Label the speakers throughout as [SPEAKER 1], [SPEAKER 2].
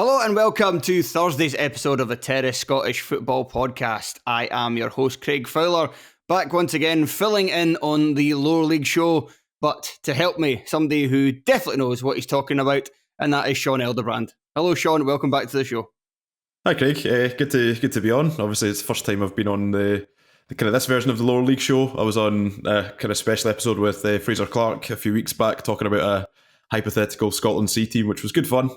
[SPEAKER 1] Hello and welcome to Thursday's episode of the Terrace Scottish Football Podcast. I am your host Craig Fowler, back once again filling in on the lower league show, but to help me, somebody who definitely knows what he's talking about, and that is Sean Elderbrant. Hello Sean, welcome back to the show.
[SPEAKER 2] Hi Craig, good to be on. Obviously it's the first time I've been on the kind of this version of the lower league show. I was on a kind of special episode with Fraser Clark a few weeks back talking about a hypothetical Scotland C team, which was good fun.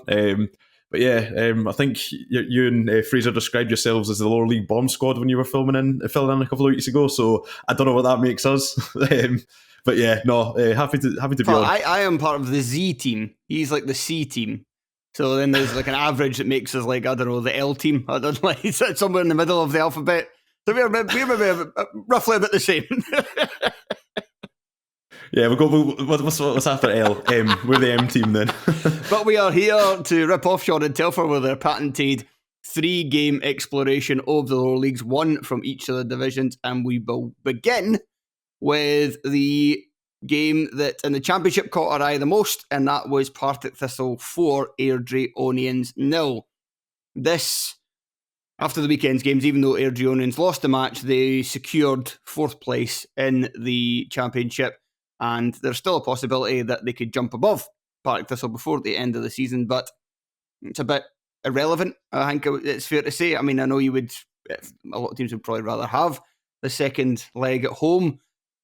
[SPEAKER 2] I think you and Fraser described yourselves as the lower league bomb squad when you were filling in a couple of weeks ago. So I don't know what that makes us. Happy to be on.
[SPEAKER 1] I am part of the Z team. He's like the C team. So then there's like an average that makes us like, I don't know, the L team. I don't know, it's somewhere in the middle of the alphabet. So we're maybe roughly about the same.
[SPEAKER 2] Yeah, we'll go. What's after L? M. We're the M team then.
[SPEAKER 1] But we are here to rip off Sean and Telfer with their patented 3-game exploration of the lower leagues, one from each of the divisions, and we will begin with the game that in the championship caught our eye the most, and that was Partick Thistle 4, Airdrie Onions 0. This, after the weekend's games, even though Airdrie Onions lost the match, they secured 4th place in the championship. And there's still a possibility that they could jump above Partick Thistle before the end of the season, but it's a bit irrelevant, I think it's fair to say. I mean, I know a lot of teams would probably rather have the second leg at home,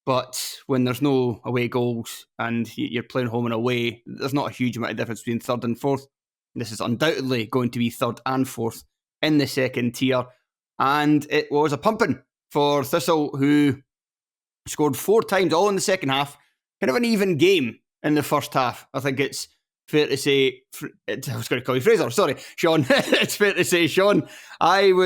[SPEAKER 1] but when there's no away goals and you're playing home and away, there's not a huge amount of difference between 3rd and 4th. This is undoubtedly going to be 3rd and 4th in the second tier, and it was a pumping for Thistle, who scored 4 times, all in the second half. Kind of an even game in the first half. I think it's fair to say... I was going to call you Fraser. Sorry, Sean. It's fair to say, Sean. There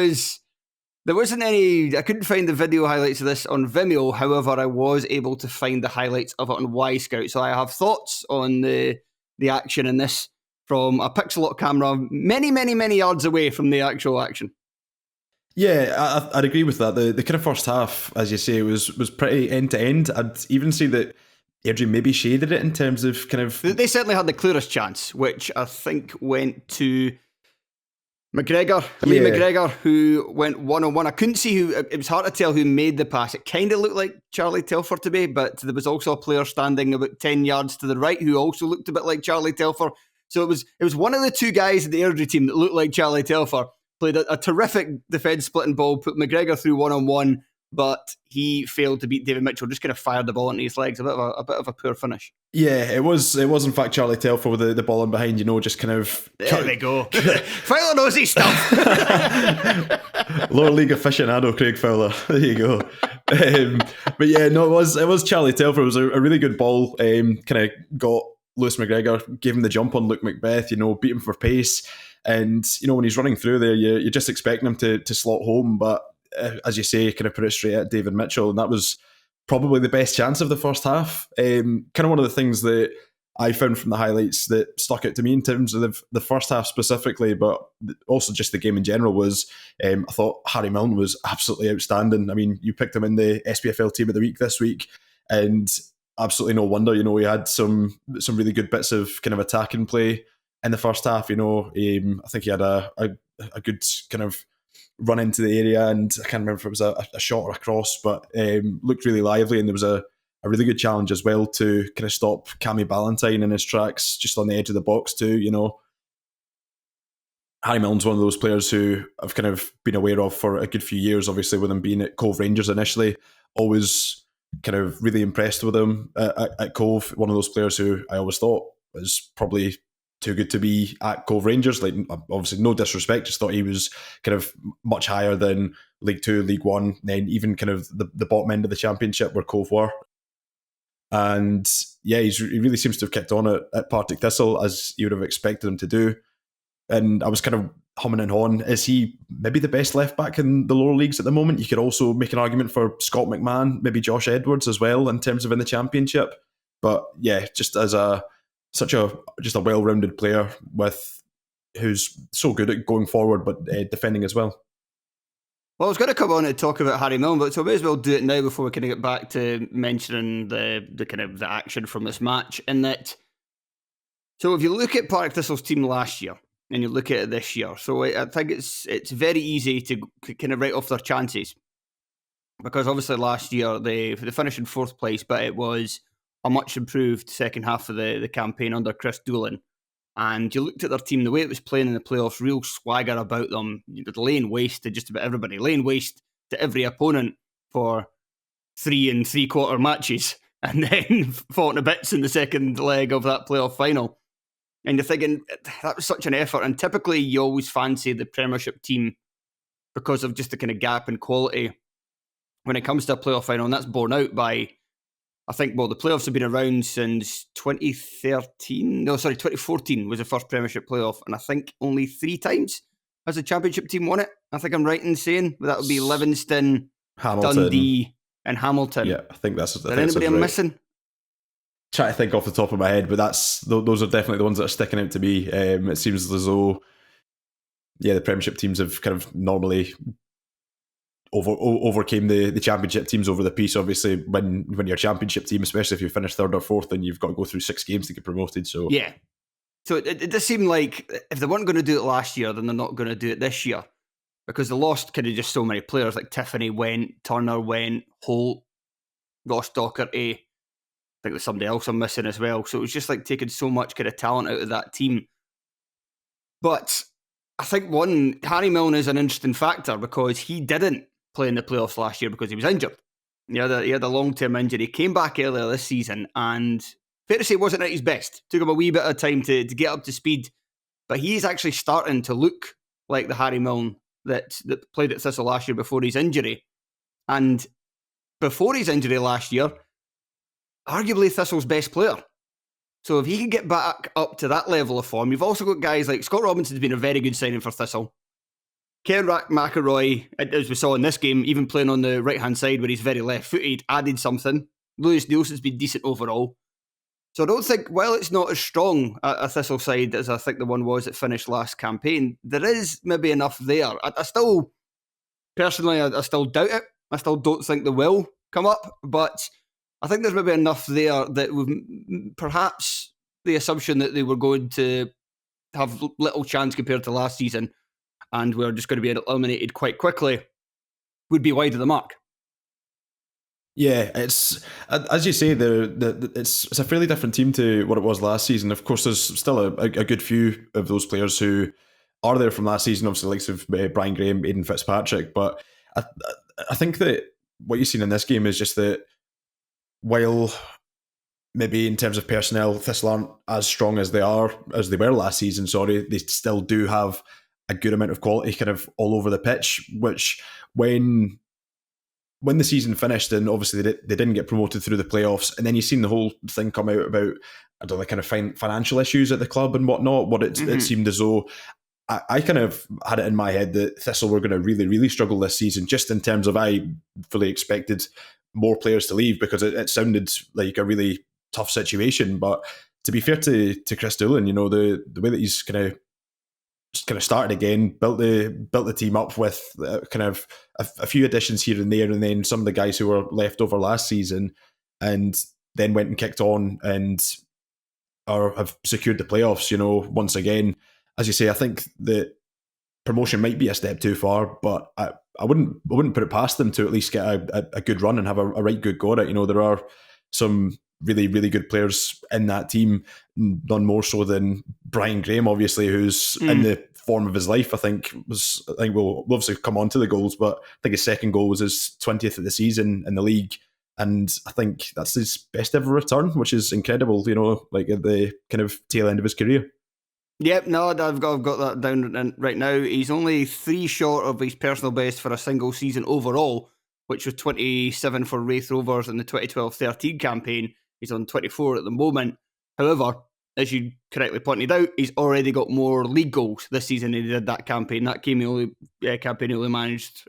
[SPEAKER 1] wasn't any... I couldn't find the video highlights of this on Vimeo. However, I was able to find the highlights of it on Y-Scout. So I have thoughts on the action in this from a pixel lock camera many, many, many yards away from the actual action.
[SPEAKER 2] Yeah, I'd agree with that. The kind of first half, as you say, was pretty end to end. I'd even say that Airdrie maybe shaded it in terms of kind of...
[SPEAKER 1] They certainly had the clearest chance, which I think went to McGregor, McGregor, who went one-on-one. I couldn't see who... It was hard to tell who made the pass. It kind of looked like Charlie Telfer to me, but there was also a player standing about 10 yards to the right who also looked a bit like Charlie Telfer. So it was one of the two guys in the Airdrie team that looked like Charlie Telfer. Played a terrific defence splitting ball, put McGregor through one-on-one, but he failed to beat David Mitchell, just kind of fired the ball into his legs. A bit of a poor finish.
[SPEAKER 2] Yeah, it was in fact Charlie Telfer with the ball in behind, just kind of...
[SPEAKER 1] There we go. Fowler knows his stuff.
[SPEAKER 2] Lower league aficionado Craig Fowler. There you go. It was Charlie Telfer. It was a really good ball. Kind of got Lewis McGregor, gave him the jump on Luke Macbeth, beat him for pace. And, when he's running through there, you're just expecting him to slot home. But as you say, kind of put it straight at David Mitchell. And that was probably the best chance of the first half. Kind of one of the things that I found from the highlights that stuck out to me in terms of the first half specifically, but also just the game in general was, I thought Harry Milne was absolutely outstanding. I mean, you picked him in the SPFL Team of the Week this week, and absolutely no wonder. He had some really good bits of kind of attacking play in the first half. I think he had a good kind of run into the area, and I can't remember if it was a shot or a cross, but looked really lively, and there was a really good challenge as well to kind of stop Cammy Ballantyne in his tracks just on the edge of the box too. Harry Milne's one of those players who I've kind of been aware of for a good few years, obviously with him being at Cove Rangers initially. Always kind of really impressed with him at Cove. One of those players who I always thought was probably too good to be at Cove Rangers. Like, obviously no disrespect, just thought he was kind of much higher than League 2, League 1, then even kind of the bottom end of the championship where Cove were. And yeah, he really seems to have kicked on at Partick Thistle, as you would have expected him to do. And I was kind of humming and hawing, is he maybe the best left back in the lower leagues at the moment? You could also make an argument for Scott McMahon, maybe Josh Edwards as well in terms of in the championship. But yeah, just as just a well-rounded player who's so good at going forward but defending as well.
[SPEAKER 1] Well, I was going to come on and talk about Harry Milne, but so I may as well do it now before we kind of get back to mentioning the kind of the action from this match. In that, so if you look at Partick Thistle's team last year, and you look at it this year. So I think it's very easy to kind of write off their chances, because obviously last year they finished in 4th place, but it was a much improved second half of the campaign under Chris Doolan. And you looked at their team, the way it was playing in the playoffs, real swagger about them, laying waste to just about everybody, laying waste to every opponent for 3 3/4 matches, and then fought to bits in the second leg of that playoff final. And you're thinking, that was such an effort. And typically you always fancy the Premiership team because of just the kind of gap in quality when it comes to a playoff final. And that's borne out by, I think, the playoffs have been around since 2014 was the first Premiership playoff. And I think only 3 times has the Championship team won it. I think I'm right in saying that would be Livingston,
[SPEAKER 2] Hamilton,
[SPEAKER 1] Dundee and Hamilton.
[SPEAKER 2] Yeah, I think that's...
[SPEAKER 1] Is there anybody I'm missing?
[SPEAKER 2] Try to think off the top of my head, but those are definitely the ones that are sticking out to me. It seems as though, the Premiership teams have kind of normally overcame the Championship teams over the piece. Obviously, when you're a Championship team, especially if you finish 3rd or 4th, then you've got to go through 6 games to get promoted. So
[SPEAKER 1] yeah, so it does seem like if they weren't going to do it last year, then they're not going to do it this year, because they lost kind of just so many players. Like Tiffany went, Turner went, Holt, Ross Docherty. I think there's somebody else I'm missing as well. So it was just like taking so much kind of talent out of that team. But I think Harry Milne is an interesting factor because he didn't play in the playoffs last year because he was injured. He had a long-term injury. Came back earlier this season, and fair to say wasn't at his best. Took him a wee bit of time to get up to speed. But he's actually starting to look like the Harry Milne that played at Thistle last year before his injury. And before his injury last year, arguably Thistle's best player. So if he can get back up to that level of form, you've also got guys like Scott Robinson's been a very good signing for Thistle. Ken McElroy, as we saw in this game, even playing on the right-hand side where he's very left-footed, added something. Lewis Nielsen's been decent overall. So I don't think, while it's not as strong a Thistle side as I think the one was that finished last campaign, there is maybe enough there. I still, personally, I still doubt it. I still don't think they will come up, but I think there's maybe enough there that perhaps the assumption that they were going to have little chance compared to last season and we're just going to be eliminated quite quickly would be wide of the mark.
[SPEAKER 2] Yeah, it's, as you say, it's a fairly different team to what it was last season. Of course, there's still a good few of those players who are there from last season, obviously the likes of Brian Graham, Aidan Fitzpatrick, but I think that what you've seen in this game is just that while maybe in terms of personnel, Thistle aren't as strong as they were last season, they still do have a good amount of quality kind of all over the pitch, which when the season finished and obviously they didn't get promoted through the playoffs, and then you've seen the whole thing come out about, I don't know, kind of financial issues at the club and whatnot, it seemed as though I kind of had it in my head that Thistle were going to really, really struggle this season, just in terms of I fully expected more players to leave because it sounded like a really tough situation. But to be fair to Chris Doolan, the way that he's kind of started again, built the team up with kind of a few additions here and there, and then some of the guys who were left over last season, and then went and kicked on and have secured the playoffs. Once again, as you say, I think that promotion might be a step too far, but I wouldn't put it past them to at least get a good run and have a right good go at it. There are some really, really good players in that team, none more so than Brian Graham, obviously, who's in the form of his life. I think we'll obviously come on to the goals, but I think his second goal was his 20th of the season in the league, and I think that's his best ever return, which is incredible, like at the kind of tail end of his career.
[SPEAKER 1] Yep, no, I've got that down right now. He's only 3 short of his personal best for a single season overall, which was 27 for Wraith Rovers in the 2012-13 campaign. He's on 24 at the moment. However, as you correctly pointed out, he's already got more league goals this season than he did that campaign. That campaign he only managed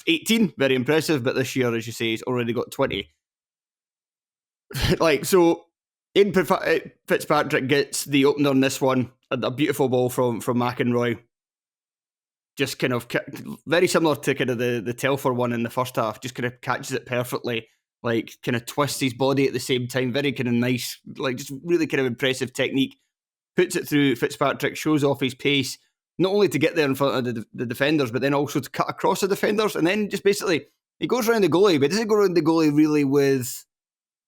[SPEAKER 1] 18, very impressive. But this year, as you say, he's already got 20. Aidan Fitzpatrick gets the opener in this one. A beautiful ball from McElroy. Just kind of very similar to kind of the Telfer one in the first half. Just kind of catches it perfectly. Kind of twists his body at the same time. Very kind of nice, just really kind of impressive technique. puts it through Fitzpatrick, shows off his pace, not only to get there in front of the defenders, but then also to cut across the defenders. And then just basically, he goes around the goalie, but doesn't go around the goalie really with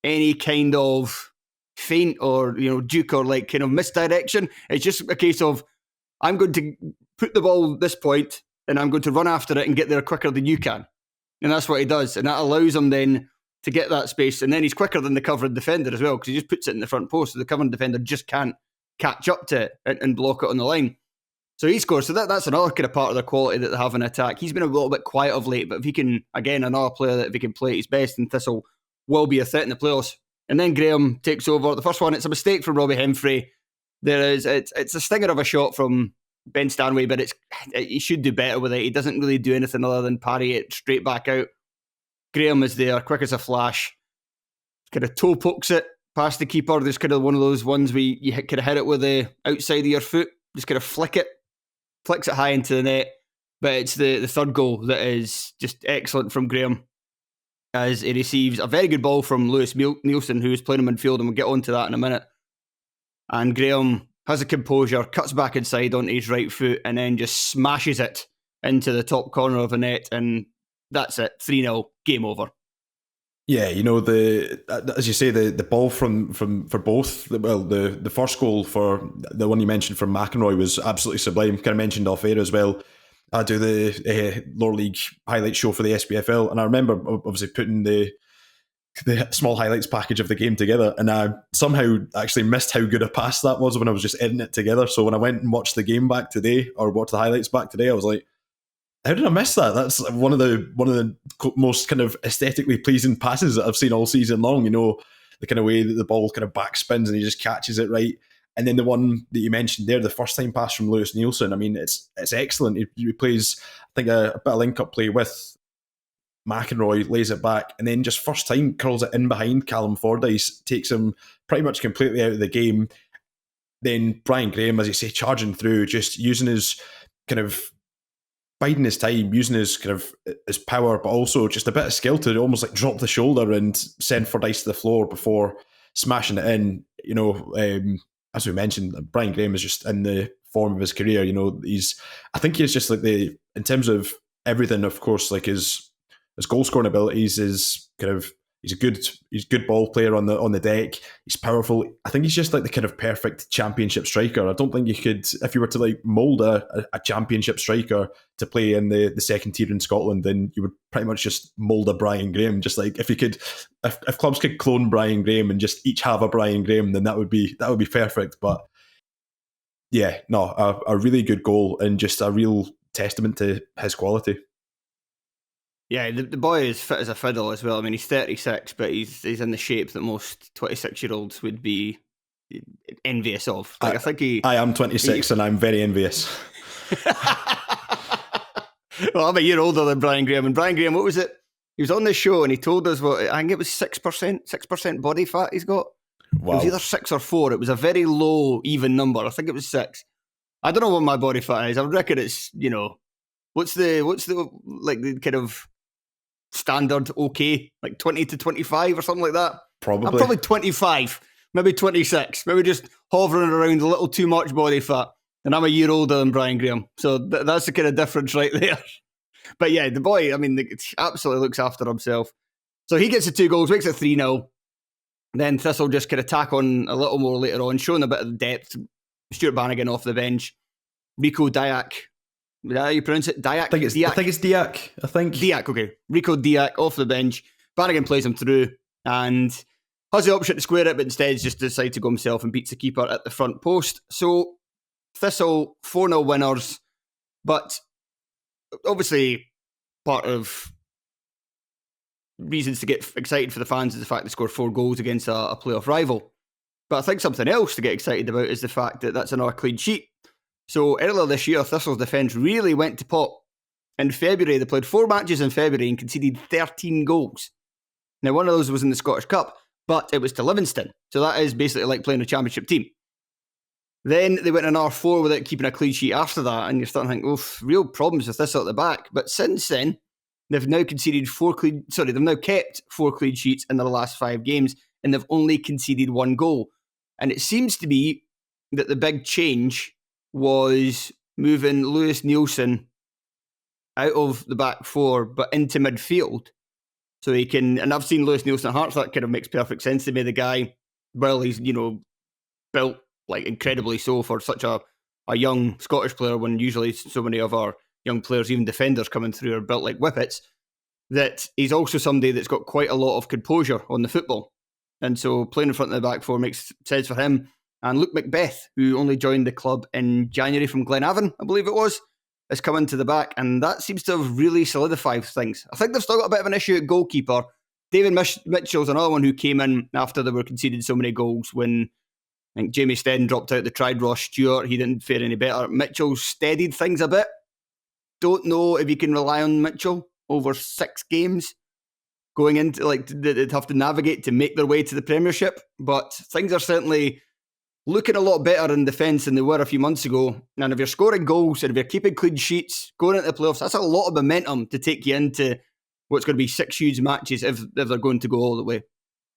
[SPEAKER 1] any kind of feint or, juke or like kind of misdirection. It's just a case of, I'm going to put the ball at this point and I'm going to run after it and get there quicker than you can. And that's what he does. And that allows him then to get that space. And then he's quicker than the covering defender as well, because he just puts it in the front post. So the covering defender just can't catch up to it and block it on the line. So he scores. So that's another kind of part of the quality that they have in attack. He's been a little bit quiet of late, but if he can, again, another player that if he can play at his best, and Thistle will be a threat in the playoffs. And then Graham takes over. The first one, it's a mistake from Robbie Hemfrey. It's a stinger of a shot from Ben Stanway, but he should do better with it. He doesn't really do anything other than parry it straight back out. Graham is there, quick as a flash. Kind of toe pokes it past the keeper. There's kind of one of those ones where you kind of hit it with the outside of your foot. Just kind of flicks it high into the net. But it's the third goal that is just excellent from Graham, as he receives a very good ball from Lewis Nielsen, who is playing in midfield, and we'll get on to that in a minute. And Graham has a composure, cuts back inside onto his right foot, and then just smashes it into the top corner of the net, and that's it. 3-0, game over.
[SPEAKER 2] Yeah, as you say, the ball for both. The first goal for the one you mentioned from McEnroy was absolutely sublime. Kind of mentioned off air as well. I do the lower league highlights show for the SPFL, and I remember obviously putting the small highlights package of the game together, and I somehow actually missed how good a pass that was when I was just editing it together. So when I went and watched the game back today, or watched the highlights back today, I was like, how did I miss that? That's one of the most kind of aesthetically pleasing passes that I've seen all season long. The kind of way that the ball kind of backspins and he just catches it right. And then the one that you mentioned there, the first time pass from Lewis Nielsen, I mean, it's excellent. He plays, I think, a bit of link-up play with McEnroy, lays it back, and then just first time curls it in behind Callum Fordyce, takes him pretty much completely out of the game. Then Brian Graham, as you say, charging through, just using his kind of biding his time, using his kind of his power, but also just a bit of skill to almost like drop the shoulder and send Fordyce to the floor before smashing it in. As we mentioned, Brian Graham is just in the form of his career. I think he's just like in terms of everything, of course, like his goal scoring abilities is kind of, he's a good ball player on the deck. He's powerful. I think he's just like the kind of perfect championship striker. I don't think you could, if you were to like mould a championship striker to play in the second tier in Scotland, then you would pretty much just mould a Brian Graham. Just like if clubs could clone Brian Graham and just each have a Brian Graham, then that would be perfect. But yeah, no, a really good goal and just a real testament to his quality.
[SPEAKER 1] Yeah, the boy is fit as a fiddle as well. I mean, he's 36, but he's in the shape that most 26-year-olds would be envious of. Like, I am
[SPEAKER 2] 26 and I'm very envious.
[SPEAKER 1] Well, I'm a year older than Brian Graham. And Brian Graham, what was it? He was on the show and he told us I think it was 6% body fat he's got. Wow. It was either 6 or 4. It was a very low, even number. I think it was 6. I don't know what my body fat is. I would reckon it's, what's the like the kind of standard okay, like 20 to 25 or something like that. I'm probably 25, maybe 26, maybe just hovering around a little too much body fat, and I'm a year older than Brian Graham, so that's the kind of difference right there. But yeah, the boy, I mean, absolutely looks after himself. So he gets the 2 goals, makes it 3-0. Then Thistle just kind of tack on a little more later on, showing a bit of depth. Stuart Bannigan off the bench, Rico Diak. Is that how you pronounce it? Diak?
[SPEAKER 2] I think it's Diak.
[SPEAKER 1] Diak, okay. Rico Diak off the bench. Bannigan plays him through and has the option to square it, but instead just decides to go himself and beats the keeper at the front post. So Thistle 4-0 winners, but obviously part of reasons to get excited for the fans is the fact they scored 4 goals against a playoff rival. But I think something else to get excited about is the fact that that's another clean sheet. So earlier this year, Thistle's defence really went to pot. In February, they played 4 matches in February and conceded 13 goals. Now, one of those was in the Scottish Cup, but it was to Livingston. So that is basically like playing a championship team. Then they went another 4 without keeping a clean sheet after that, and you're starting to think, oof, real problems with Thistle at the back. But since then, they've now kept 4 clean sheets in their last 5 games, and they've only conceded 1 goal. And it seems to be that the big change was moving Lewis Nielsen out of the back four but into midfield. So he can, and I've seen Lewis Nielsen at Hearts, that kind of makes perfect sense to me. The guy, well, he's, built like incredibly so for such a young Scottish player, when usually so many of our young players, even defenders coming through, are built like whippets, that he's also somebody that's got quite a lot of composure on the football. And so playing in front of the back four makes sense for him. And Luke Macbeth, who only joined the club in January from Glenavon, I believe it was, has come into the back, and that seems to have really solidified things. I think they've still got a bit of an issue at goalkeeper. David Mitchell's another one who came in after they were conceding so many goals. When I think Jamie Stead dropped out, they tried Ross Stewart. He didn't fare any better. Mitchell steadied things a bit. Don't know if you can rely on Mitchell over 6 games going into, like, they'd have to navigate to make their way to the Premiership. But things are certainly looking a lot better in defence than they were a few months ago. And if you're scoring goals and if you're keeping clean sheets going into the playoffs, that's a lot of momentum to take you into what's going to be 6 huge matches if they're going to go all the way.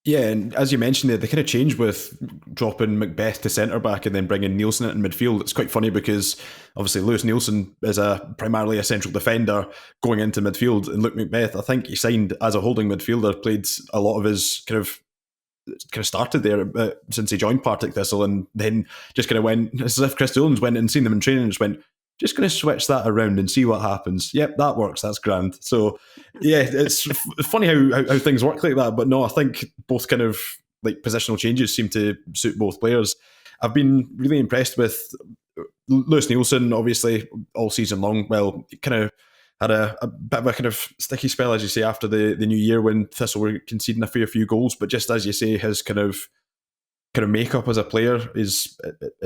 [SPEAKER 2] Yeah, and as you mentioned there, they kind of changed with dropping Macbeth to centre-back and then bringing Nielsen in midfield. It's quite funny because obviously Lewis Nielsen is primarily a central defender going into midfield, and Luke Macbeth, I think he signed as a holding midfielder, played a lot of his kind of started there since he joined Partick Thistle, and then just kind of went, as if Chris Dillon's went and seen them in training and just went, just going to switch that around and see what happens. Yep, that works. That's grand. So, yeah, it's funny how things work like that. But no, I think both kind of like positional changes seem to suit both players. I've been really impressed with Lewis Nielsen, obviously, all season long. Well, kind of had a bit of a kind of sticky spell, as you say, after the new year when Thistle were conceding a fair few goals. But just as you say, his kind of makeup as a player, his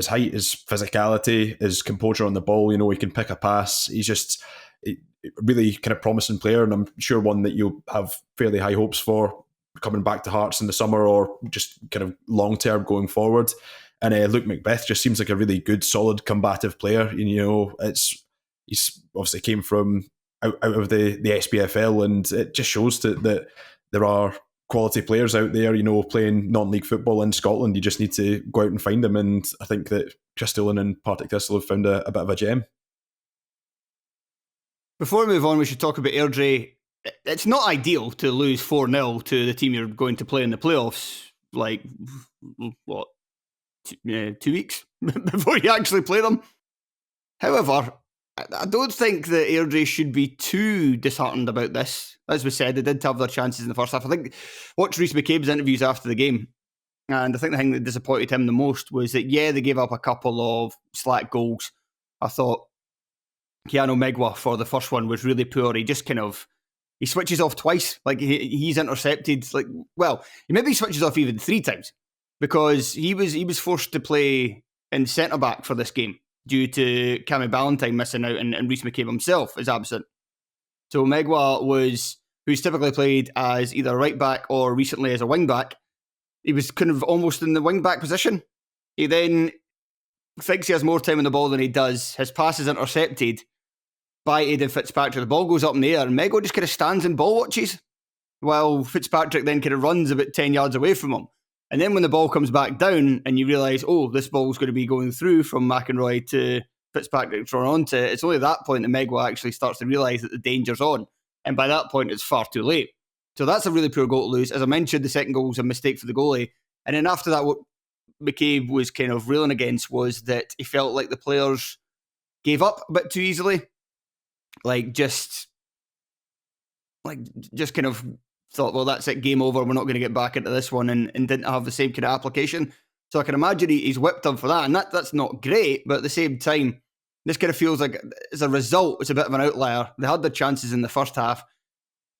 [SPEAKER 2] height, his physicality, his composure on the ball, he can pick a pass. He's just a really kind of promising player, and I'm sure one that you'll have fairly high hopes for coming back to Hearts in the summer or just kind of long term going forward. And Luke Macbeth just seems like a really good, solid, combative player. He's obviously came from out of the SPFL, and it just shows that there are quality players out there, playing non-league football in Scotland. You just need to go out and find them, and I think that Chris Dillon and Partick Thistle have found a bit of a gem.
[SPEAKER 1] Before we move on, we should talk about Airdrie. It's not ideal to lose 4-0 to the team you're going to play in the playoffs, like, 2 weeks before you actually play them. However, I don't think that Airdrie should be too disheartened about this. As we said, they did have their chances in the first half. I think watch Rhys McCabe's interviews after the game, and I think the thing that disappointed him the most was that, they gave up a couple of slack goals. I thought Keanu Megwa for the first one was really poor. He just he switches off twice. Like, he's intercepted. Like, well, he maybe switches off even 3 times because he was forced to play in centre-back for this game due to Cammy Ballantyne missing out, and Rhys McCabe himself is absent. So Megwa who's typically played as either a right back or recently as a wing back, he was kind of almost in the wing back position. He then thinks he has more time on the ball than he does. His pass is intercepted by Aidan Fitzpatrick. The ball goes up in the air, and Megwa just kind of stands and ball watches while Fitzpatrick then kind of runs about 10 yards away from him. And then when the ball comes back down and you realise, this ball's going to be going through from McInroy to Fitzpatrick to run onto, it's only at that point that Megwa actually starts to realise that the danger's on. And by that point, it's far too late. So that's a really poor goal to lose. As I mentioned, the second goal was a mistake for the goalie. And then after that, what McCabe was kind of railing against was that he felt like the players gave up a bit too easily. Just kind of thought, well, that's it, game over, we're not going to get back into this one, and didn't have the same kind of application. So I can imagine he's whipped him for that, and that's not great, but at the same time, this kind of feels like, as a result, it's a bit of an outlier. They had their chances in the first half,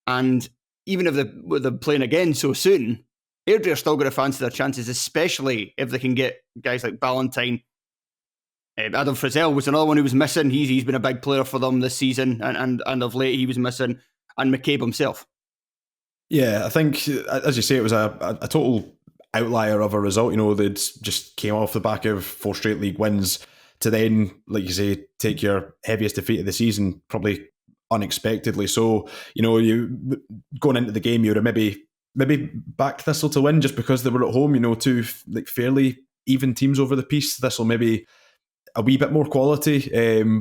[SPEAKER 1] and even if they're playing again so soon, Airdrie are still going to fancy their chances, especially if they can get guys like Ballantyne. Adam Frizzell was another one who was missing. He's been a big player for them this season, and of late he was missing, and McCabe himself.
[SPEAKER 2] Yeah, I think, as you say, it was a total outlier of a result. They'd just came off the back of 4 straight league wins to then, like you say, take your heaviest defeat of the season, probably unexpectedly. So, you going into the game, you would have maybe backed Thistle to win just because they were at home. 2 fairly even teams over the piece. This will maybe a wee bit more quality,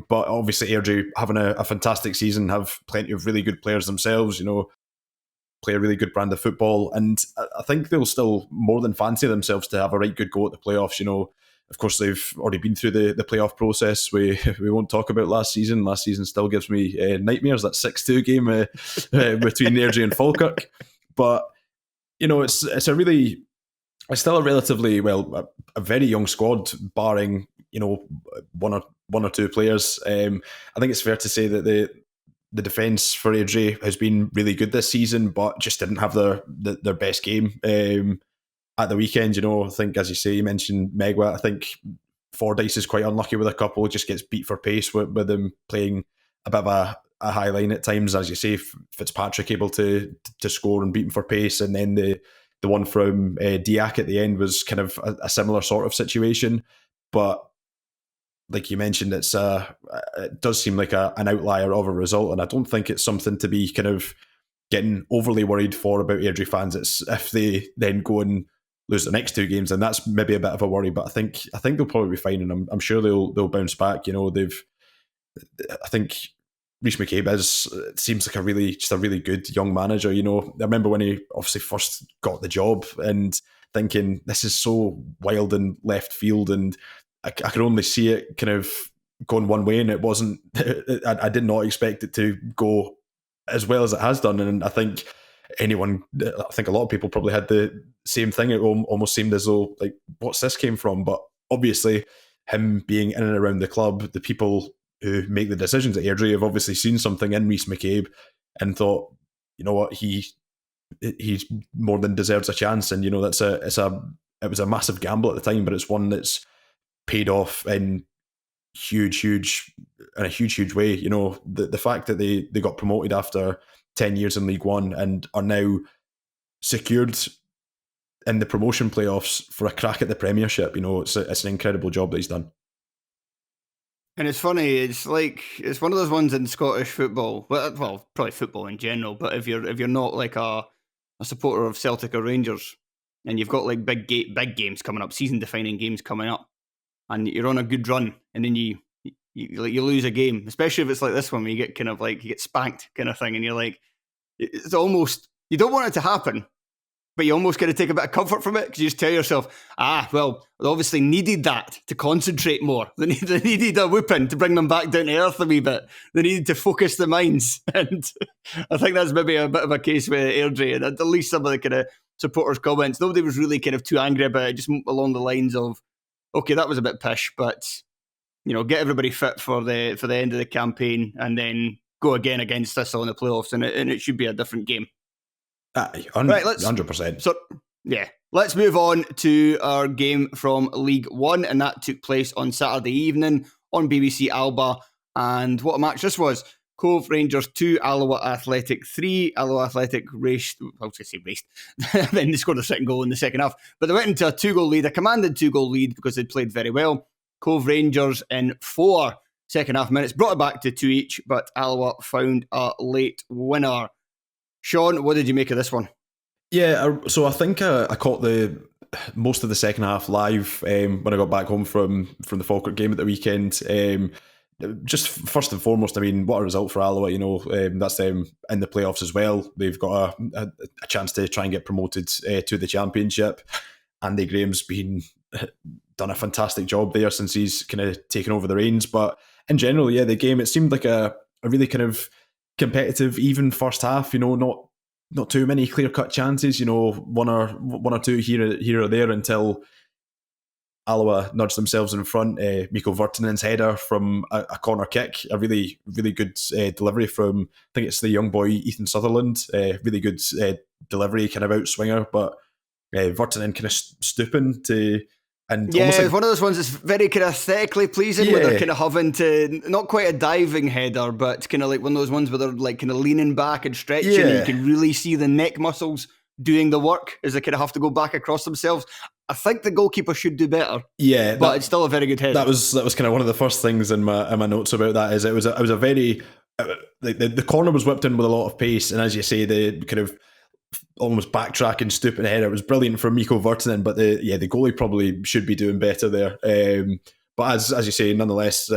[SPEAKER 2] but obviously Airdrie having a fantastic season, have plenty of really good players themselves, play a really good brand of football, and I think they'll still more than fancy themselves to have a right good go at the playoffs. Of course, they've already been through the playoff process. We won't talk about last season. Last season still gives me nightmares, that 6-2 game between Airdrie and Falkirk. But, it's still a relatively, a very young squad, barring, one or two players. I think it's fair to say that the defence for Airdrie has been really good this season, but just didn't have their best game at the weekend. I think, as you say, you mentioned Megwa. I think Fordyce is quite unlucky with a couple, just gets beat for pace with them playing a bit of a high line at times. As you say, Fitzpatrick able to score and beat him for pace, and then the one from Diak at the end was kind of a similar sort of situation. But like you mentioned, it does seem like an outlier of a result, and I don't think it's something to be kind of getting overly worried for about Airdrie fans. It's if they then go and lose the next two games, then that's maybe a bit of a worry. But I think they'll probably be fine, and I'm sure they'll bounce back. I think Rhys McCabe seems like a really good young manager. I remember when he obviously first got the job and thinking this is so wild and left field, and I could only see it kind of going one way, and it wasn't. I did not expect it to go as well as it has done, and I think a lot of people probably had the same thing. It almost seemed as though, like, what's this came from? But obviously, him being in and around the club, the people who make the decisions at Airdrie have obviously seen something in Rhys McCabe and thought, you know what, he more than deserves a chance. And it was a massive gamble at the time, but it's one that's paid off in a huge way. The fact that they got promoted after 10 years in League One and are now secured in the promotion playoffs for a crack at the Premiership. It's an incredible job that he's done.
[SPEAKER 1] And it's funny, it's one of those ones in Scottish football, well, probably football in general, but if you're not like a supporter of Celtic or Rangers, and you've got like big games coming up, season defining games coming up, and you're on a good run, and then you lose a game, especially if it's like this one where you get spanked kind of thing, and you're like, it's almost, you don't want it to happen, but you almost got to take a bit of comfort from it, because you just tell yourself, well, they obviously needed that to concentrate more. They needed a whooping to bring them back down to earth a wee bit. They needed to focus the minds. And I think that's maybe a bit of a case with Airdrie. And at least some of the kind of supporters' comments, nobody was really kind of too angry about it, just along the lines of, okay, that was a bit pish, but get everybody fit for the end of the campaign, and then go again against Thistle in the playoffs, and it should be a different game.
[SPEAKER 2] Right, 100%.
[SPEAKER 1] So, yeah, let's move on to our game from League One, and that took place on Saturday evening on BBC Alba. And what a match this was. Cove Rangers 2, Alloa Athletic 3. Alloa Athletic raced. Then they scored a second goal in the second half. But they went into a 2-goal lead, a commanded 2-goal lead, because they played very well. Cove Rangers in 4 second half minutes brought it back to 2 each, but Alloa found a late winner. Sean, what did you make of this one?
[SPEAKER 2] Yeah, so I think I caught the most of the second half live when I got back home from the Falkirk game at the weekend. Just first and foremost, I mean, what a result for Alloa. That's them in the playoffs as well. They've got a chance to try and get promoted to the Championship. Andy Graham's done a fantastic job there since he's kind of taken over the reins. But in general, yeah, the game, it seemed like a really kind of competitive, even first half. Not too many clear-cut chances. One or two here or there until Alloa nudged themselves in front. Mikko Virtanen's header from a corner kick, a really, really good delivery from, I think it's the young boy Ethan Sutherland. Really good delivery, kind of outswinger, but Virtanen kind of stooping to. And
[SPEAKER 1] yeah, it's one of those ones that's very kind of aesthetically pleasing, where they're kind of having to, not quite a diving header, but kind of like one of those ones where they're like kind of leaning back and stretching, and you can really see the neck muscles doing the work as they kind of have to go back across themselves. I think the goalkeeper should do better. Yeah, but it's still a very good header.
[SPEAKER 2] That was kind of one of the first things in my notes about that. Is it was a very the corner was whipped in with a lot of pace, and as you say, the kind of almost backtracking, stooping ahead. It was brilliant from Mikko Virtanen, but the goalie probably should be doing better there. But as you say, nonetheless,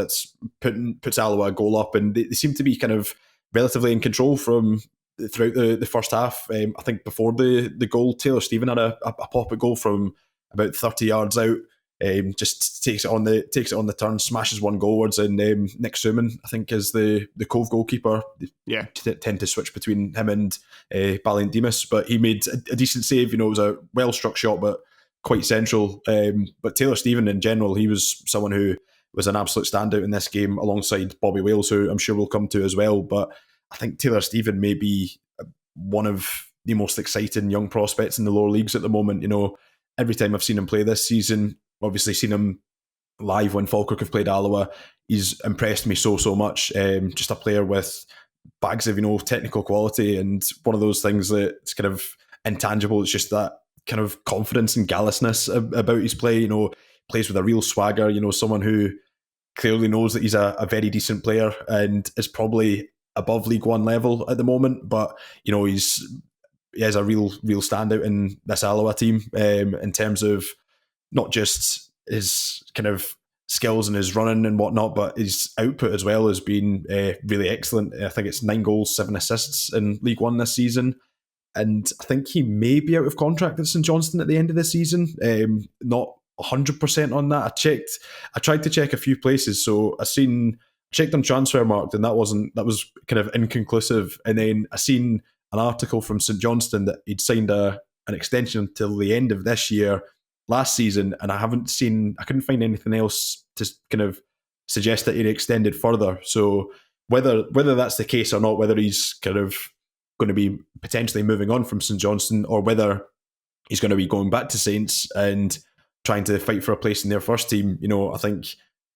[SPEAKER 2] puts Alloa a goal up, and they seem to be kind of relatively in control throughout the first half. I think before the goal, Taylor Stephen had a pop-up goal from about 30 yards out. Just takes it on the turn, smashes one goalwards, and Nick Suman, I think, is the Cove goalkeeper.
[SPEAKER 1] Yeah,
[SPEAKER 2] tend to switch between him and Balint Demas, but he made a decent save. It was a well struck shot, but quite central. But Taylor Stephen in general, he was someone who was an absolute standout in this game, alongside Bobby Wales, who I'm sure we'll come to as well. But I think Taylor Stephen may be one of the most exciting young prospects in the lower leagues at the moment. Every time I've seen him play this season, obviously seen him live when Falkirk have played Alloa, he's impressed me so much. Just a player with bags of technical quality, and one of those things that's kind of intangible. It's just that kind of confidence and callousness about his play. Plays with a real swagger. Someone who clearly knows that he's a very decent player and is probably above League One level at the moment. But he has a real standout in this Alloa team, in terms of not just his kind of skills and his running and whatnot, but his output as well has been really excellent. I think it's 9 goals, 7 assists in League One this season. And I think he may be out of contract at St Johnstone at the end of the season. Not 100% on that. I tried to check a few places. So I checked on Transfermarkt, and that was kind of inconclusive. And then I seen an article from St Johnstone that he'd signed an extension until the end of this year, last season, and I couldn't find anything else to kind of suggest that he'd extended further. So whether that's the case or not, whether he's kind of going to be potentially moving on from St Johnstone, or whether he's going to be going back to Saints and trying to fight for a place in their first team, I think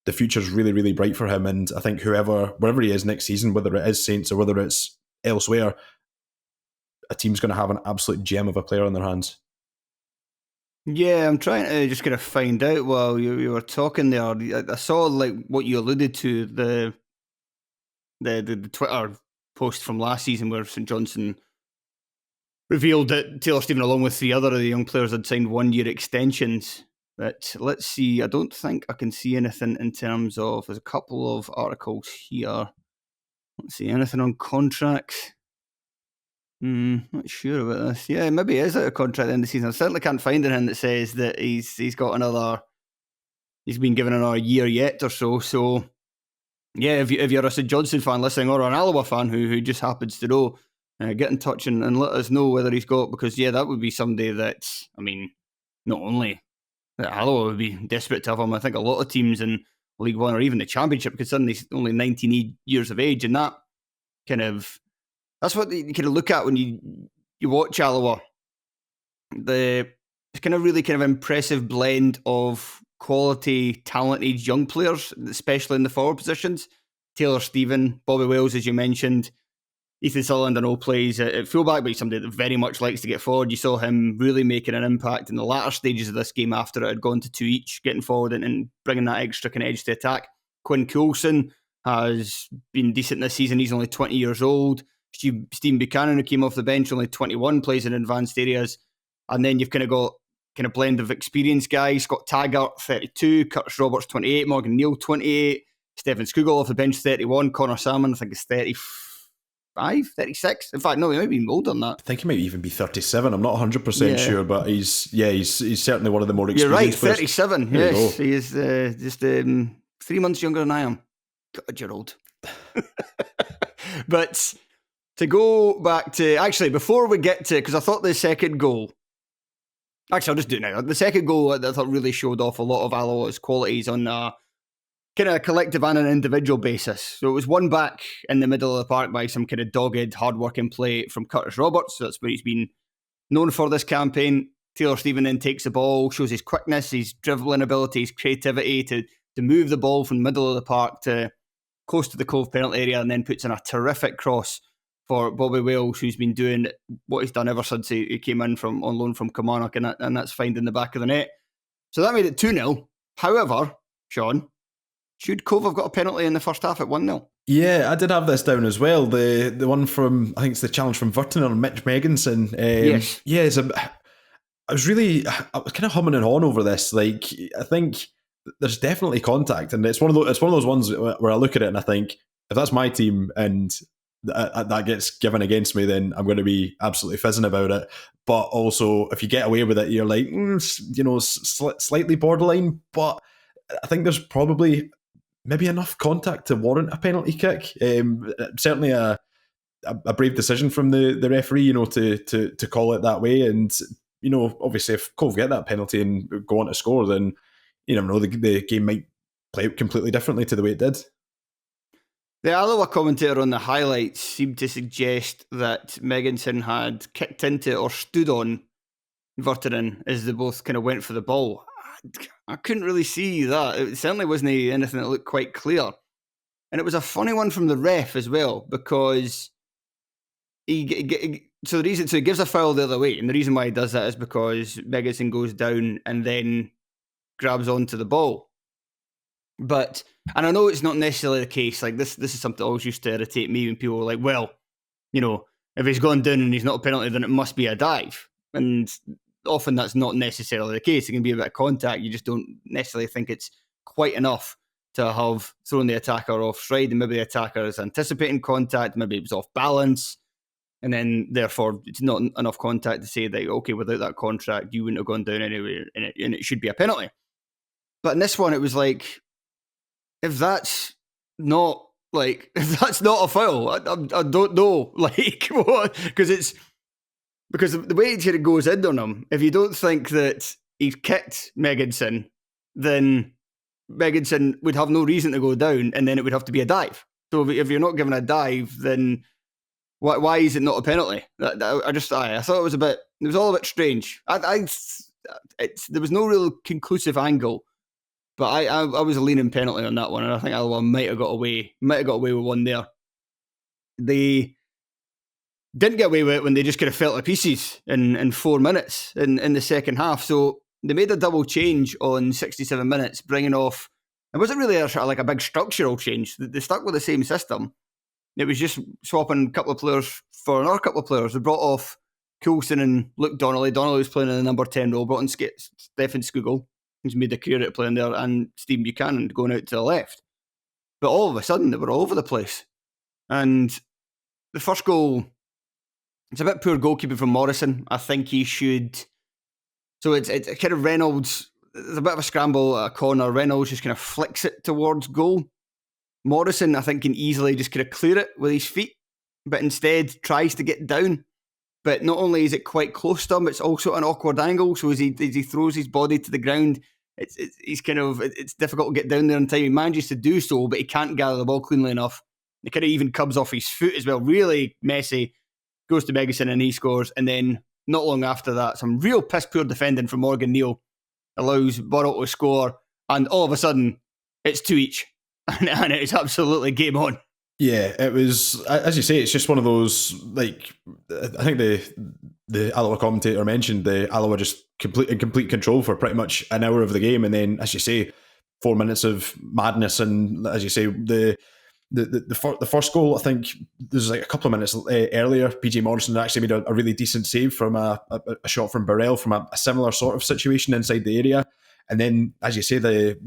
[SPEAKER 2] the future's really, really bright for him. And I think wherever he is next season, whether it is Saints or whether it's elsewhere, a team's going to have an absolute gem of a player on their hands.
[SPEAKER 1] Yeah, I'm trying to just kind of find out while you were talking there. I saw like what you alluded to, the Twitter post from last season where St Johnstone revealed that Taylor Stephen, along with 3 other of the young players, had signed 1-year extensions. But let's see, I don't think I can see anything in terms of, there's a couple of articles here. Let's see, anything on contracts? Not sure about this. Yeah, maybe he is out of contract at the end of the season. I certainly can't find anything that says that he's been given another year yet or so. So, yeah, if you're a St Johnstone fan listening, or an Alloa fan who just happens to know, get in touch and let us know whether he's got, because that would be somebody that, not only that Alloa would be desperate to have him. I think a lot of teams in League One or even the Championship, considering he's only 19 years of age, and that kind of, that's what you kind of look at when you watch Alloa. The kind of really kind of impressive blend of quality, talented young players, especially in the forward positions. Taylor Stephen, Bobby Wales, as you mentioned. Ethan Sutherland, I know, plays at fullback, but he's somebody that very much likes to get forward. You saw him really making an impact in the latter stages of this game after it had gone to 2 each, getting forward and bringing that extra kind of edge to attack. Quinn Coulson has been decent this season. He's only 20 years old. Stephen Buchanan, who came off the bench, only 21, plays in advanced areas. And then you've kind of got kind of blend of experienced guys. Scott Taggart, 32, Curtis Roberts, 28, Morgan Neal, 28, Stephen Skugel off the bench, 31, Connor Salmon, I think is 35, 36. In fact, no, he might be older than that.
[SPEAKER 2] I think he might even be 37. I'm not 100% sure, but he's certainly one of the more experienced
[SPEAKER 1] You're right,
[SPEAKER 2] players.
[SPEAKER 1] 37. Yes, he is just 3 months younger than I am. God, you're old. But to go back to, actually, before we get to, because I thought the second goal, actually, I'll just do it now. The second goal, I thought, really showed off a lot of Alloa's qualities on a kind of collective and an individual basis. So it was won back in the middle of the park by some kind of dogged, hard-working play from Curtis Roberts. So that's where he's been known for this campaign. Taylor Stephen then takes the ball, shows his quickness, his dribbling ability, his creativity to move the ball from the middle of the park to close to the Cove penalty area, and then puts in a terrific cross for Bobby Wales, who's been doing what he's done ever since he came in on loan from Kilmarnock, and that's finding the back of the net. So that made it 2-0. However, Sean, Should Cove have got a penalty in the first half at 1-0?
[SPEAKER 2] Yeah, I did have this down as well. The one from, I think it's the challenge from Verton on Mitch Megginson.
[SPEAKER 1] Yes.
[SPEAKER 2] Yeah, I was kind of humming and hawing over this. Like, I think there's definitely contact, and it's one of those ones where I look at it and I think, if that's my team and that gets given against me, then I'm going to be absolutely fizzing about it. But also, if you get away with it, you're like, slightly borderline. But I think there's probably maybe enough contact to warrant a penalty kick. Certainly a brave decision from the referee, to call it that way. And obviously, if Cove get that penalty and go on to score, then you never know, the game might play out completely differently to the way it did.
[SPEAKER 1] The Alloa commentator on the highlights seemed to suggest that Megginson had kicked into or stood on Vertinen as they both kind of went for the ball. I couldn't really see that. It certainly wasn't anything that looked quite clear. And it was a funny one from the ref as well, because he gives a foul the other way. And the reason why he does that is because Megginson goes down and then grabs onto the ball. And I know it's not necessarily the case. Like this is something that always used to irritate me when people were like, well, if he's gone down and he's not a penalty, then it must be a dive. And often that's not necessarily the case. It can be a bit of contact. You just don't necessarily think it's quite enough to have thrown the attacker off stride, and maybe the attacker is anticipating contact, maybe it was off balance, and then therefore it's not enough contact to say that, okay, without that contract, you wouldn't have gone down anyway, and it should be a penalty. But in this one, it was like, if that's not a foul, I don't know, what, because the way it goes in on him, if you don't think that he's kicked Megginson, then Megginson would have no reason to go down, and then it would have to be a dive. So if you're not given a dive, then why is it not a penalty? I thought it was all a bit strange. There was no real conclusive angle. But I was a leaning penalty on that one, and I think Alloa might have got away with one there. They didn't get away with it when they just kind of fell to pieces in 4 minutes in the second half. So they made a double change on 67 minutes, bringing off. It wasn't really a big structural change. They stuck with the same system. It was just swapping a couple of players for another couple of players. They brought off Coulson and Luke Donnelly. Donnelly was playing in the number 10 role. Brought in Stefan Skugel, who's made a career at playing there, and Stephen Buchanan going out to the left. But all of a sudden, they were all over the place. And the first goal, it's a bit poor goalkeeping from Morrison. I think he should. So it's kind of Reynolds, there's a bit of a scramble at a corner. Reynolds just kind of flicks it towards goal. Morrison, I think, can easily just kind of clear it with his feet, but instead tries to get down. But not only is it quite close to him, it's also an awkward angle. So as he throws his body to the ground, it's difficult to get down there in time. He manages to do so, but he can't gather the ball cleanly enough. It kind of even comes off his foot as well. Really messy. Goes to Megginson and he scores. And then not long after that, some real piss poor defending from Morgan Neal allows Borough to score. And all of a sudden, it's 2 each. And it's absolutely game on.
[SPEAKER 2] Yeah, it was, as you say, it's just one of those, like, I think the Alloa commentator mentioned the Alloa just in complete control for pretty much an hour of the game, and then, as you say, 4 minutes of madness, and as you say, the first goal, I think there's like a couple of minutes earlier, PJ Morrison actually made a really decent save from a shot from Burrell from a similar sort of situation inside the area, and then, as you say, the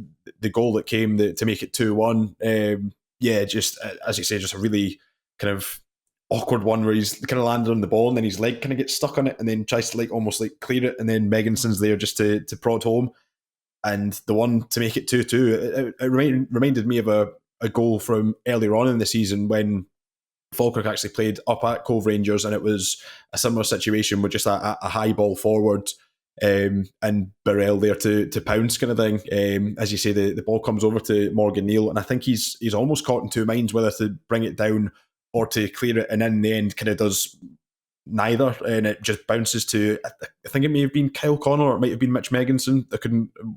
[SPEAKER 2] goal that came to make it 2-1, yeah, just, as you say, just a really kind of awkward one where he's kind of landed on the ball and then his leg kind of gets stuck on it and then tries to almost clear it, and then Megginson's there just to prod home. And the one to make it 2-2, it reminded me of a goal from earlier on in the season when Falkirk actually played up at Cove Rangers, and it was a similar situation with just a high ball forward, and Burrell there to pounce kind of thing. As you say, the ball comes over to Morgan Neal, and I think he's almost caught in two minds whether to bring it down or to clear it, and in the end kind of does neither, and it just bounces to, I think it may have been Kyle Connor or it might have been Mitch Megginson.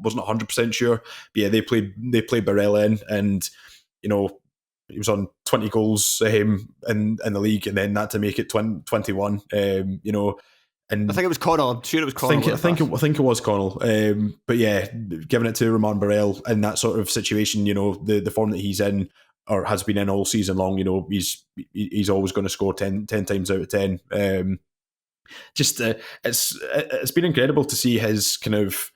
[SPEAKER 2] Wasn't 100% sure, but yeah, they played Burrell in, and he was on 20 goals in the league, and then that to make it 21. And
[SPEAKER 1] I think it was Connell. I'm sure it was Connell.
[SPEAKER 2] I think it was Connell. But yeah, giving it to Roman Burrell in that sort of situation, the form that he's in or has been in all season long, he's always going to score 10 times out of 10. It's been incredible to see his kind of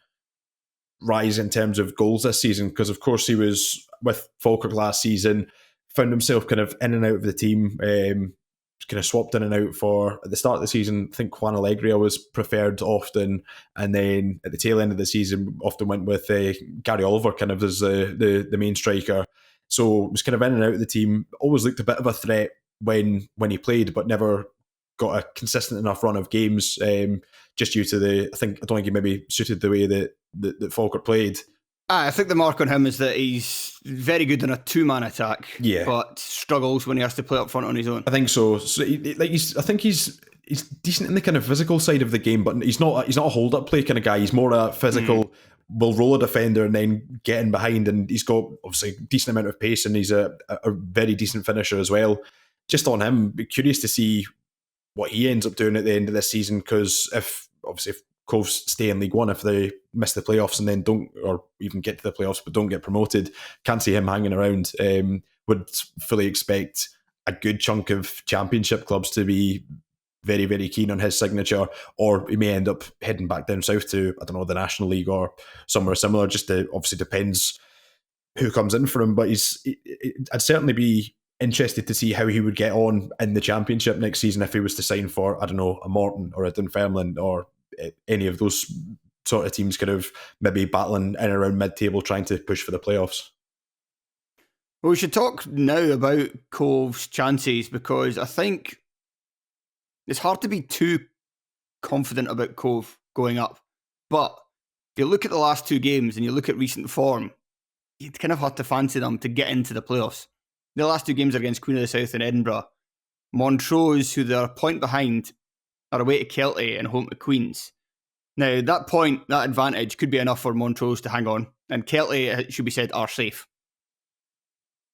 [SPEAKER 2] rise in terms of goals this season, because of course he was with Falkirk last season, found himself kind of in and out of the team, kind of swapped in and out for, at the start of the season, I think Juan Alegria was preferred often, and then at the tail end of the season often went with Gary Oliver kind of as the main striker. So was kind of in and out of the team, always looked a bit of a threat when he played, but never got a consistent enough run of games, just due to I don't think he maybe suited the way that Falkirk played.
[SPEAKER 1] I think the mark on him is that he's very good in a two-man attack,
[SPEAKER 2] yeah,
[SPEAKER 1] but struggles when he has to play up front on his own.
[SPEAKER 2] I think so. I think he's decent in the kind of physical side of the game, but he's not a hold-up play kind of guy. He's more a physical, will roll a defender and then get in behind, and he's got obviously a decent amount of pace, and he's a very decent finisher as well. Just on him, be curious to see what he ends up doing at the end of this season, because if Cove stay in League One, if they miss the playoffs and then don't, or even get to the playoffs but don't get promoted, can't see him hanging around. Would fully expect a good chunk of Championship clubs to be very, very keen on his signature, or he may end up heading back down south to, I don't know, the National League or somewhere similar. Just obviously depends who comes in for him, but I'd certainly be interested to see how he would get on in the Championship next season if he was to sign for, I don't know, a Morton or a Dunfermline or any of those sort of teams, kind of maybe battling in and around mid-table trying to push for the playoffs.
[SPEAKER 1] Well, we should talk now about Cove's chances, because I think it's hard to be too confident about Cove going up. But if you look at the last two games and you look at recent form, you'd kind of have to fancy them to get into the playoffs. The last two games are against Queen of the South and Edinburgh. Montrose, who they're a point behind, are away to Kelty and home to Queens. Now, that advantage could be enough for Montrose to hang on, and Kelty, it should be said, are safe.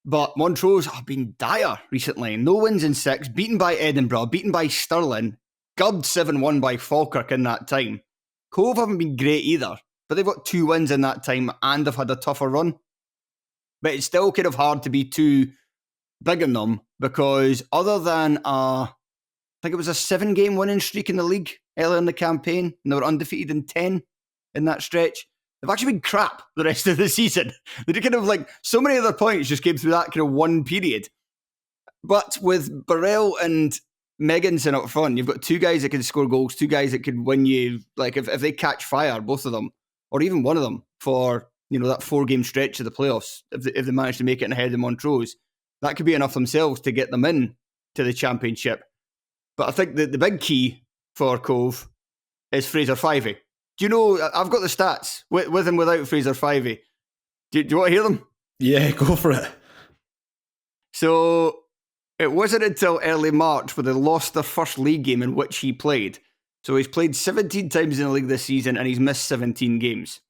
[SPEAKER 1] But Montrose have been dire recently. No wins in 6, beaten by Edinburgh, beaten by Stirling, gubbed 7-1 by Falkirk in that time. Cove haven't been great either, but they've got 2 wins in that time and have had a tougher run. But it's still kind of hard to be too big on them, because other than I think it was a 7-game winning streak in the league earlier in the campaign, and they were undefeated in 10 in that stretch, they've actually been crap the rest of the season. They did kind of so many of their points just came through that kind of one period. But with Burrell and Megginson up front, you've got 2 guys that can score goals, 2 guys that could win you, if they catch fire, both of them, or even one of them, for that 4-game stretch of the playoffs, if they manage to make it ahead of Montrose, that could be enough themselves to get them in to the Championship. But I think the big key for Cove is Fraser Fivey. Do you know, I've got the stats with and without Fraser Fivey. Do you want to hear them?
[SPEAKER 2] Yeah, go for it.
[SPEAKER 1] So it wasn't until early March where they lost their first league game in which he played. So he's played 17 times in the league this season and he's missed 17 games.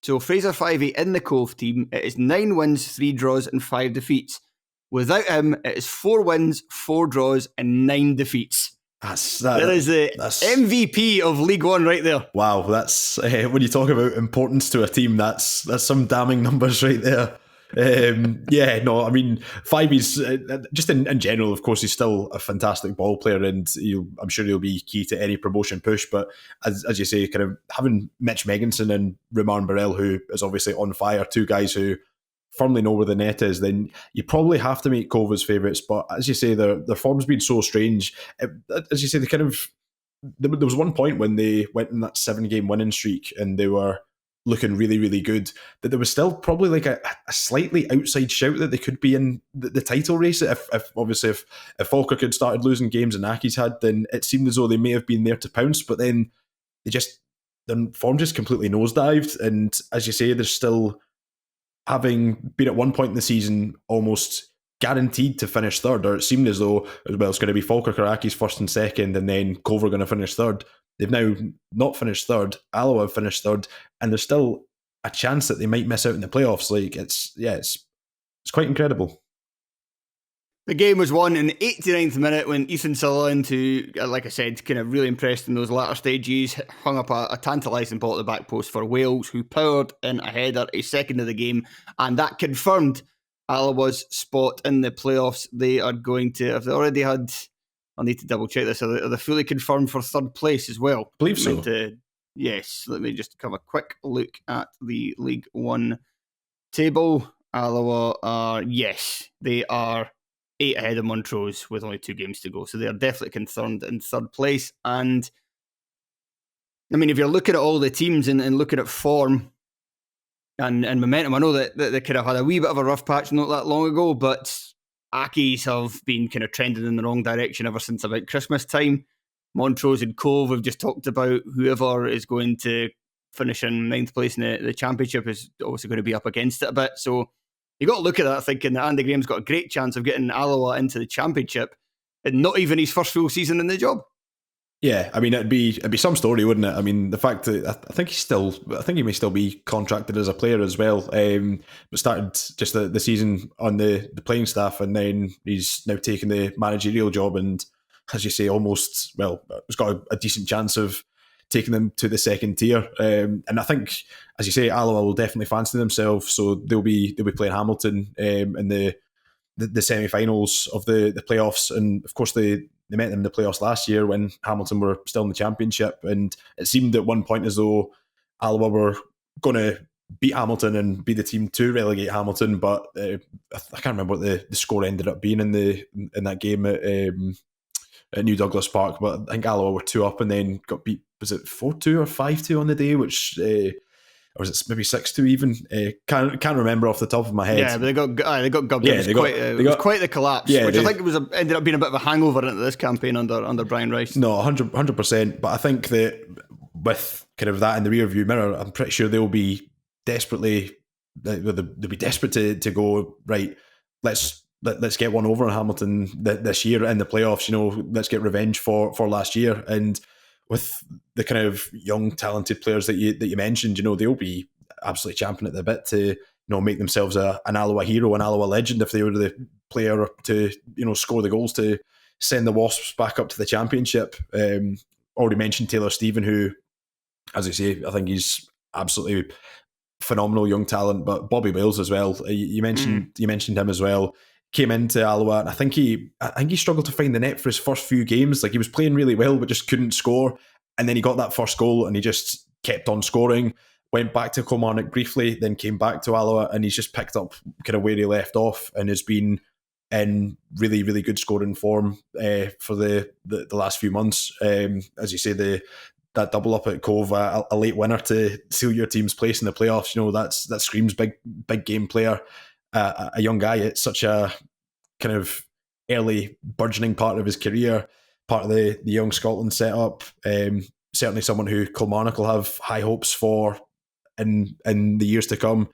[SPEAKER 1] So Fraser Fivey in the Cove team, it is 9 wins, 3 draws and 5 defeats. Without him, it is 4 wins, 4 draws and 9 defeats. That is the MVP of League One right there.
[SPEAKER 2] Wow, that's when you talk about importance to a team, that's some damning numbers right there. I mean, Fivey's just in general, of course, he's still a fantastic ball player, and I'm sure he'll be key to any promotion push. But as you say, kind of having Mitch Megginson and Roman Burrell, who is obviously on fire, 2 guys who firmly know where the net is, then you probably have to make Cove as favourites. But as you say, their form's been so strange. As you say, there was one point when they went in that 7-game winning streak and they were looking really, really good, that there was still probably a slightly outside shout that they could be in the title race. If Falkirk had started losing games and Aki's had, then it seemed as though they may have been there to pounce, but then their form just completely nosedived. And as you say, they're still, having been at one point in the season almost guaranteed to finish third, or it seemed as though, it's going to be Falkirk or Aki's first and second, and then Cove are going to finish third. They've now not finished third. Alloa have finished third, and there's still a chance that they might miss out in the playoffs. It's quite incredible.
[SPEAKER 1] The game was won in the 89th minute when Ethan Sutherland, who, like I said, kind of really impressed in those latter stages, hung up a tantalising ball at the back post for Wales, who powered in a header a second of the game, and that confirmed Alloa's spot in the playoffs. They are going to, if they already had, I'll need to double check this, are they fully confirmed for third place as well?
[SPEAKER 2] I believe so.
[SPEAKER 1] Yes, let me just have a quick look at the League One table. Alloa are, yes, they are 8 ahead of Montrose with only 2 games to go. So they are definitely concerned in third place. And I mean, if you're looking at all the teams and looking at form and momentum, I know that they could have had a wee bit of a rough patch not that long ago, but Accies have been kind of trending in the wrong direction ever since about Christmas time. Montrose and Cove, we've just talked about. Whoever is going to finish in 9th place in the championship is obviously going to be up against it a bit. So you got to look at that thinking that Andy Graham's got a great chance of getting Alloa into the championship and not even his first full season in the job.
[SPEAKER 2] Yeah, I mean, it'd be some story, wouldn't it? I mean, the fact that I think he may still be contracted as a player as well. But started just the season on the playing staff, and then he's now taken the managerial job, and as you say, almost, well, it's got a decent chance of taking them to the second tier. And I think, as you say, Alloa will definitely fancy themselves, so they'll be playing Hamilton in the semi-finals of the playoffs, and of course they met them in the playoffs last year when Hamilton were still in the championship, and it seemed at one point as though Alloa were going to beat Hamilton and be the team to relegate Hamilton, but I can't remember what the score ended up being in that game at New Douglas Park, but I think Alloa were 2 up and then got beat. Was it 4-2 or 5-2 on the day, which or was it maybe 6-2 even? Can't remember off the top of my head.
[SPEAKER 1] Yeah, but they got gubbed. Yeah, it was quite the collapse, which I think ended up being a bit of a hangover into this campaign under Brian Rice.
[SPEAKER 2] No, 100%. But I think that with kind of that in the rear view mirror, I'm pretty sure they'll be desperate to go, right, let's get one over on Hamilton this year in the playoffs. Let's get revenge for last year. And with the kind of young, talented players that you mentioned, they'll be absolutely champing at the bit to make themselves an Alloa hero, an Alloa legend if they were the player to score the goals to send the Wasps back up to the championship. Already mentioned Taylor Stephen, who, as I say, I think he's absolutely phenomenal young talent. But Bobby Wales as well. You mentioned him as well. Came into Alloa, and I think he struggled to find the net for his first few games. Like, he was playing really well, but just couldn't score. And then he got that first goal, and he just kept on scoring. Went back to Kilmarnock briefly, then came back to Alloa, and he's just picked up kind of where he left off, and has been in really, really good scoring form for the last few months. As you say, that double up at Cove, a late winner to seal your team's place in the playoffs. That screams big game player. A young guy at such a kind of early burgeoning part of his career, part of the young Scotland setup. Certainly someone who Kilmarnock will have high hopes for in the years to come.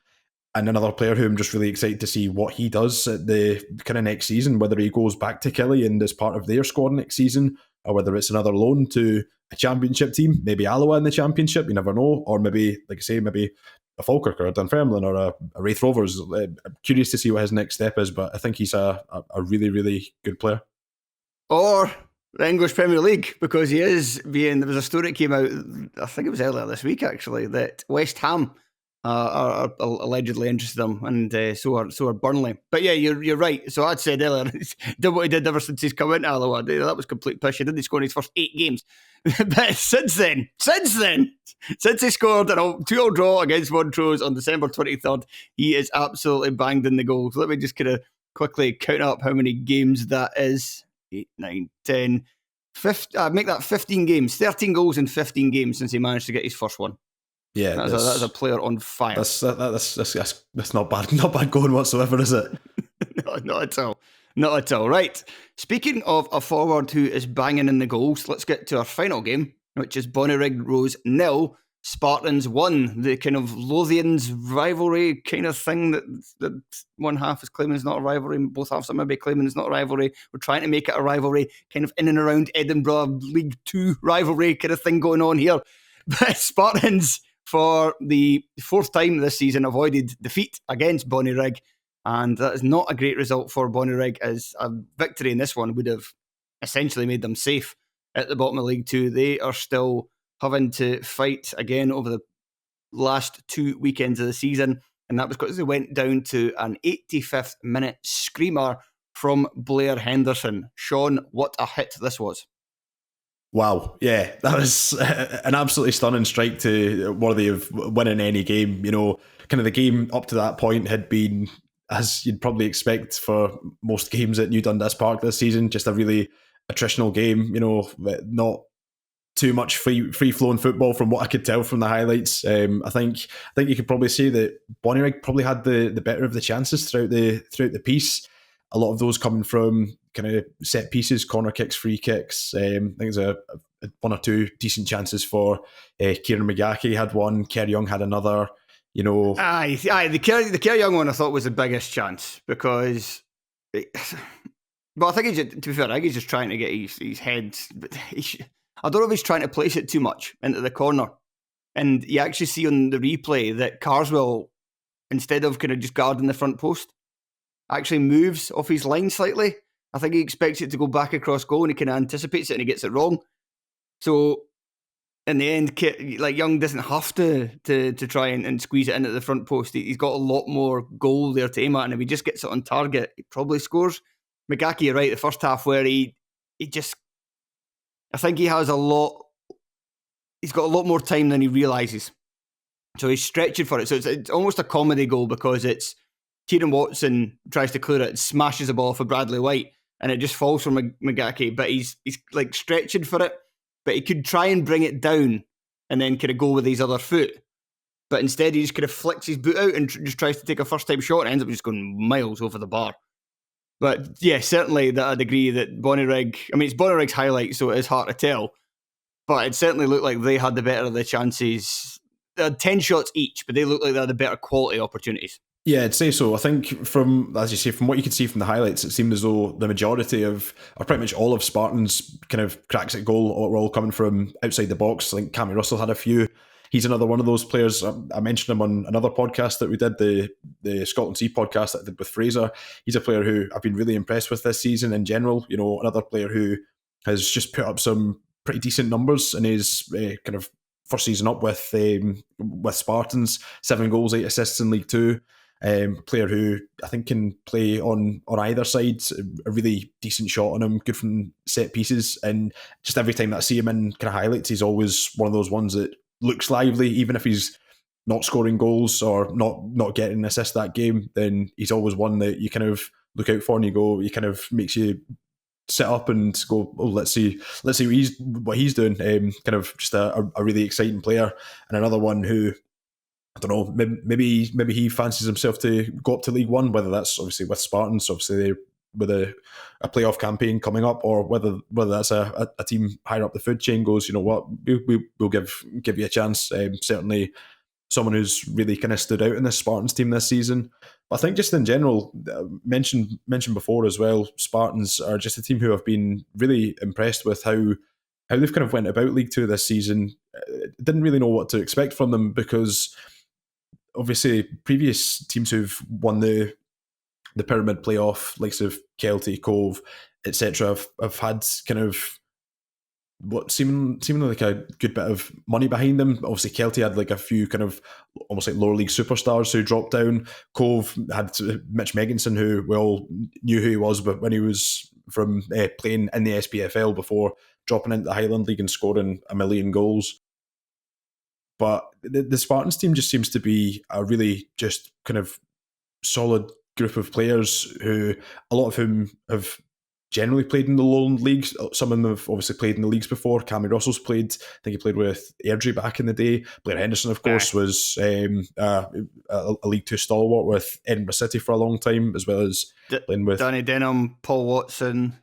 [SPEAKER 2] And another player who I'm just really excited to see what he does at the kind of next season, whether he goes back to Killie and as part of their squad next season, or whether it's another loan to a championship team, maybe Alloa in the championship, you never know, or maybe, like I say, maybe a Falkirk or a Dunfermline or a Wraith Rovers. I'm curious to see what his next step is, but I think he's a really, really good player.
[SPEAKER 1] Or the English Premier League, because he is being... There was a story that came out, I think it was earlier this week actually, that West Ham are allegedly interested in him, and so are Burnley. But yeah, you're right. So I'd said earlier, he's done what he did ever since he's come into Alloa. That was complete pish. He didn't score in his first 8 games. But since he scored a 2-2 draw against Montrose on December 23rd, he is absolutely banged in the goals. Let me just kind of quickly count up how many games that is. 8, 9, 10, 15, make that 15 games. 13 goals in 15 games since he managed to get his first one.
[SPEAKER 2] Yeah,
[SPEAKER 1] that's a player on fire.
[SPEAKER 2] That's not bad going whatsoever, is it?
[SPEAKER 1] No, not at all. Not at all. Right. Speaking of a forward who is banging in the goals, let's get to our final game, which is Bonnyrigg Rose 0, Spartans 1. The kind of Lothians rivalry kind of thing that one half is claiming is not a rivalry, both halves are maybe claiming it's not a rivalry. We're trying to make it a rivalry, kind of in and around Edinburgh, League 2 rivalry kind of thing going on here. But Spartans, for the 4th time this season, avoided defeat against Bonnyrigg. And that is not a great result for Bonnyrigg, as a victory in this one would have essentially made them safe at the bottom of League Two. They are still having to fight again over the last 2 weekends of the season, and that was because they went down to an 85th minute screamer from Blair Henderson. Sean, what a hit this was.
[SPEAKER 2] Wow, yeah, that was an absolutely stunning strike to worthy of winning any game. Kind of the game up to that point had been, as you'd probably expect for most games at New Dundas Park this season, just a really attritional game, not too much free-flowing football from what I could tell from the highlights. I think you could probably say that Bonnyrigg probably had the better of the chances throughout the piece. A lot of those coming from kind of set pieces, corner kicks, free kicks. I think there's a one or two decent chances for Kieran McGackie had one, Kerr Young had another.
[SPEAKER 1] Aye, the Kerr Young one I thought was the biggest chance because, but I think to be fair, I think he's just trying to get his head. I don't know if he's trying to place it too much into the corner, and you actually see on the replay that Carswell, instead of kind of just guarding the front post, actually moves off his line slightly. I think he expects it to go back across goal and he kind of anticipates it and he gets it wrong. So in the end, like Young doesn't have to try and squeeze it into the front post. He's got a lot more goal there to aim at, and if he just gets it on target, he probably scores. McGackie, you're right, the first half where he just, I think he's got a lot more time than he realises. So he's stretching for it. So it's almost a comedy goal because it's Kieran Watson tries to clear it, smashes the ball for Bradley White, and it just falls from McGackie. But he's like stretching for it, but he could try and bring it down and then kind of go with his other foot. But instead, he just kind of flicks his boot out and just tries to take a first-time shot and ends up just going miles over the bar. But yeah, certainly that I'd agree that Bonnyrigg, I mean, it's Bonnyrigg's highlight, so it is hard to tell. But it certainly looked like they had the better of the chances. They had 10 shots each, but they looked like they had the better quality opportunities.
[SPEAKER 2] Yeah, I'd say so. I think from what you could see from the highlights, it seemed as though the majority of, or pretty much all of Spartans' kind of cracks at goal were all coming from outside the box. I think Cammy Russell had a few. He's another one of those players. I mentioned him on another podcast that we did, the Scotland Sea podcast that I did with Fraser. He's a player who I've been really impressed with this season in general. Another player who has just put up some pretty decent numbers in his kind of first season up with Spartans. 7 goals, 8 assists in League Two. Player who I think can play on either side, a really decent shot on him, good from set pieces, and just every time that I see him in kind of highlights, he's always one of those ones that looks lively, even if he's not scoring goals or not getting an assist that game, then he's always one that you kind of look out for and he kind of makes you sit up and go, oh, let's see what he's doing. Kind of just a really exciting player, and another one who, I don't know, maybe he fancies himself to go up to League One, whether that's obviously with Spartans, obviously with a playoff campaign coming up, or whether that's a team higher up the food chain goes, you know what, we'll give you a chance. Certainly someone who's really kind of stood out in this Spartans team this season. But I think just in general, mentioned before as well, Spartans are just a team who I've been really impressed with how they've kind of went about League Two this season. Didn't really know what to expect from them because obviously previous teams who've won the pyramid playoff, likes of Kelty, Cove, etc., have had kind of what seemingly like a good bit of money behind them. Obviously Kelty had like a few kind of almost like lower league superstars who dropped down. Cove had Mitch Megginson, who we all knew who he was, but when he was from playing in the SPFL before dropping into the Highland League and scoring 1 million goals. But the Spartans team just seems to be a really just kind of solid group of players who, a lot of whom have generally played in the Lowland Leagues. Some of them have obviously played in the leagues before. Cammy Russell's played. I think he played with Airdrie back in the day. Blair Henderson, of course, was a League Two stalwart with Edinburgh City for a long time, as well as playing with
[SPEAKER 1] Danny Denham, Paul Watson.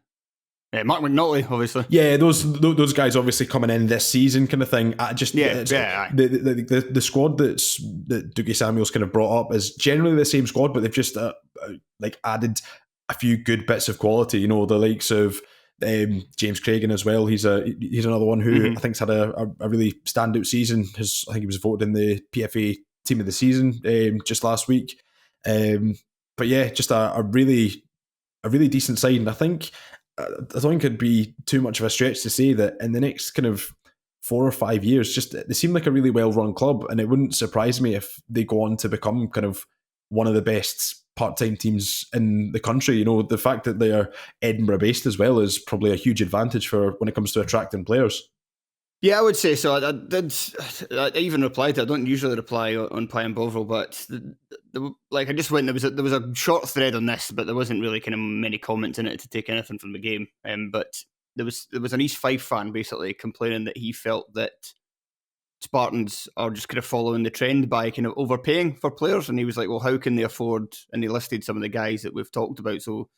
[SPEAKER 1] Yeah, Mark McNulty, obviously.
[SPEAKER 2] Yeah, those guys obviously coming in this season, kind of thing. The squad that Dougie Samuels kind of brought up is generally the same squad, but they've just added a few good bits of quality. You know, the likes of James Cragen as well. He's another one who I think's had a really standout season. I think he was voted in the PFA Team of the Season just last week. but yeah, just a really decent side. And I don't think it'd be too much of a stretch to say that in the next kind of 4 or 5 years, just they seem like a really well run club, and it wouldn't surprise me if they go on to become kind of one of the best part-time teams in the country. You know, the fact that they are Edinburgh based as well is probably a huge advantage for when it comes to attracting players.
[SPEAKER 1] Yeah, I would say so. I even replied to it. I don't usually reply on Pie and Bovril, but I just went. There was a short thread on this, but there wasn't really kind of many comments in it to take anything from the game. But there was an East Fife fan basically complaining that he felt that Spartans are just kind of following the trend by kind of overpaying for players, and he was like, "Well, how can they afford?" And he listed some of the guys that we've talked about. So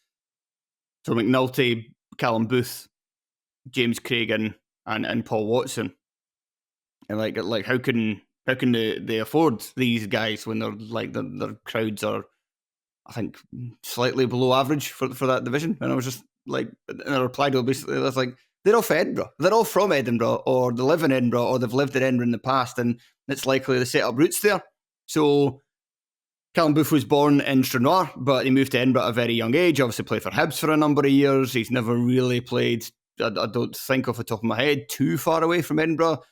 [SPEAKER 1] McNulty, Callum Booth, James Cragen, and Paul Watson, and like how can they afford these guys when they're like their crowds are, I think, slightly below average for that division? And I was just like, and I replied to basically, I was like, they're all from Edinburgh. They're all from Edinburgh, or they live in Edinburgh, or they've lived in Edinburgh in the past, and it's likely they set up roots there. So Callum Booth was born in Stranraer, but he moved to Edinburgh at a very young age. Obviously played for Hibs for a number of years. He's never really played, I don't think off the top of my head, too far away from Edinburgh.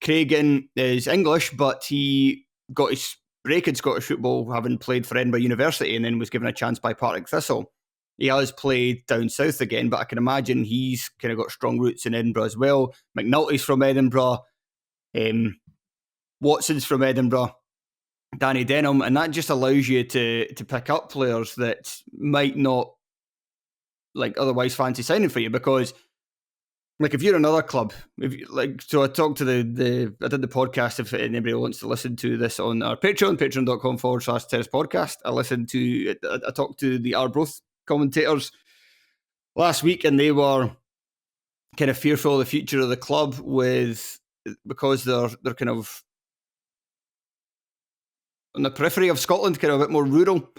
[SPEAKER 1] Cragen is English, but he got his break in Scottish football having played for Edinburgh University and then was given a chance by Partick Thistle. He has played down south again, but I can imagine he's kind of got strong roots in Edinburgh as well. McNulty's from Edinburgh. Watson's from Edinburgh. Danny Denham, and that just allows you to pick up players that might not like otherwise fancy signing for you, because like if you're another club, so I talked to I did the podcast, if anybody wants to listen to this on our patreon.com/Terrace Podcast. I talked to the Arbroath commentators last week, and they were kind of fearful of the future of the club because they're kind of on the periphery of Scotland, kind of a bit more rural,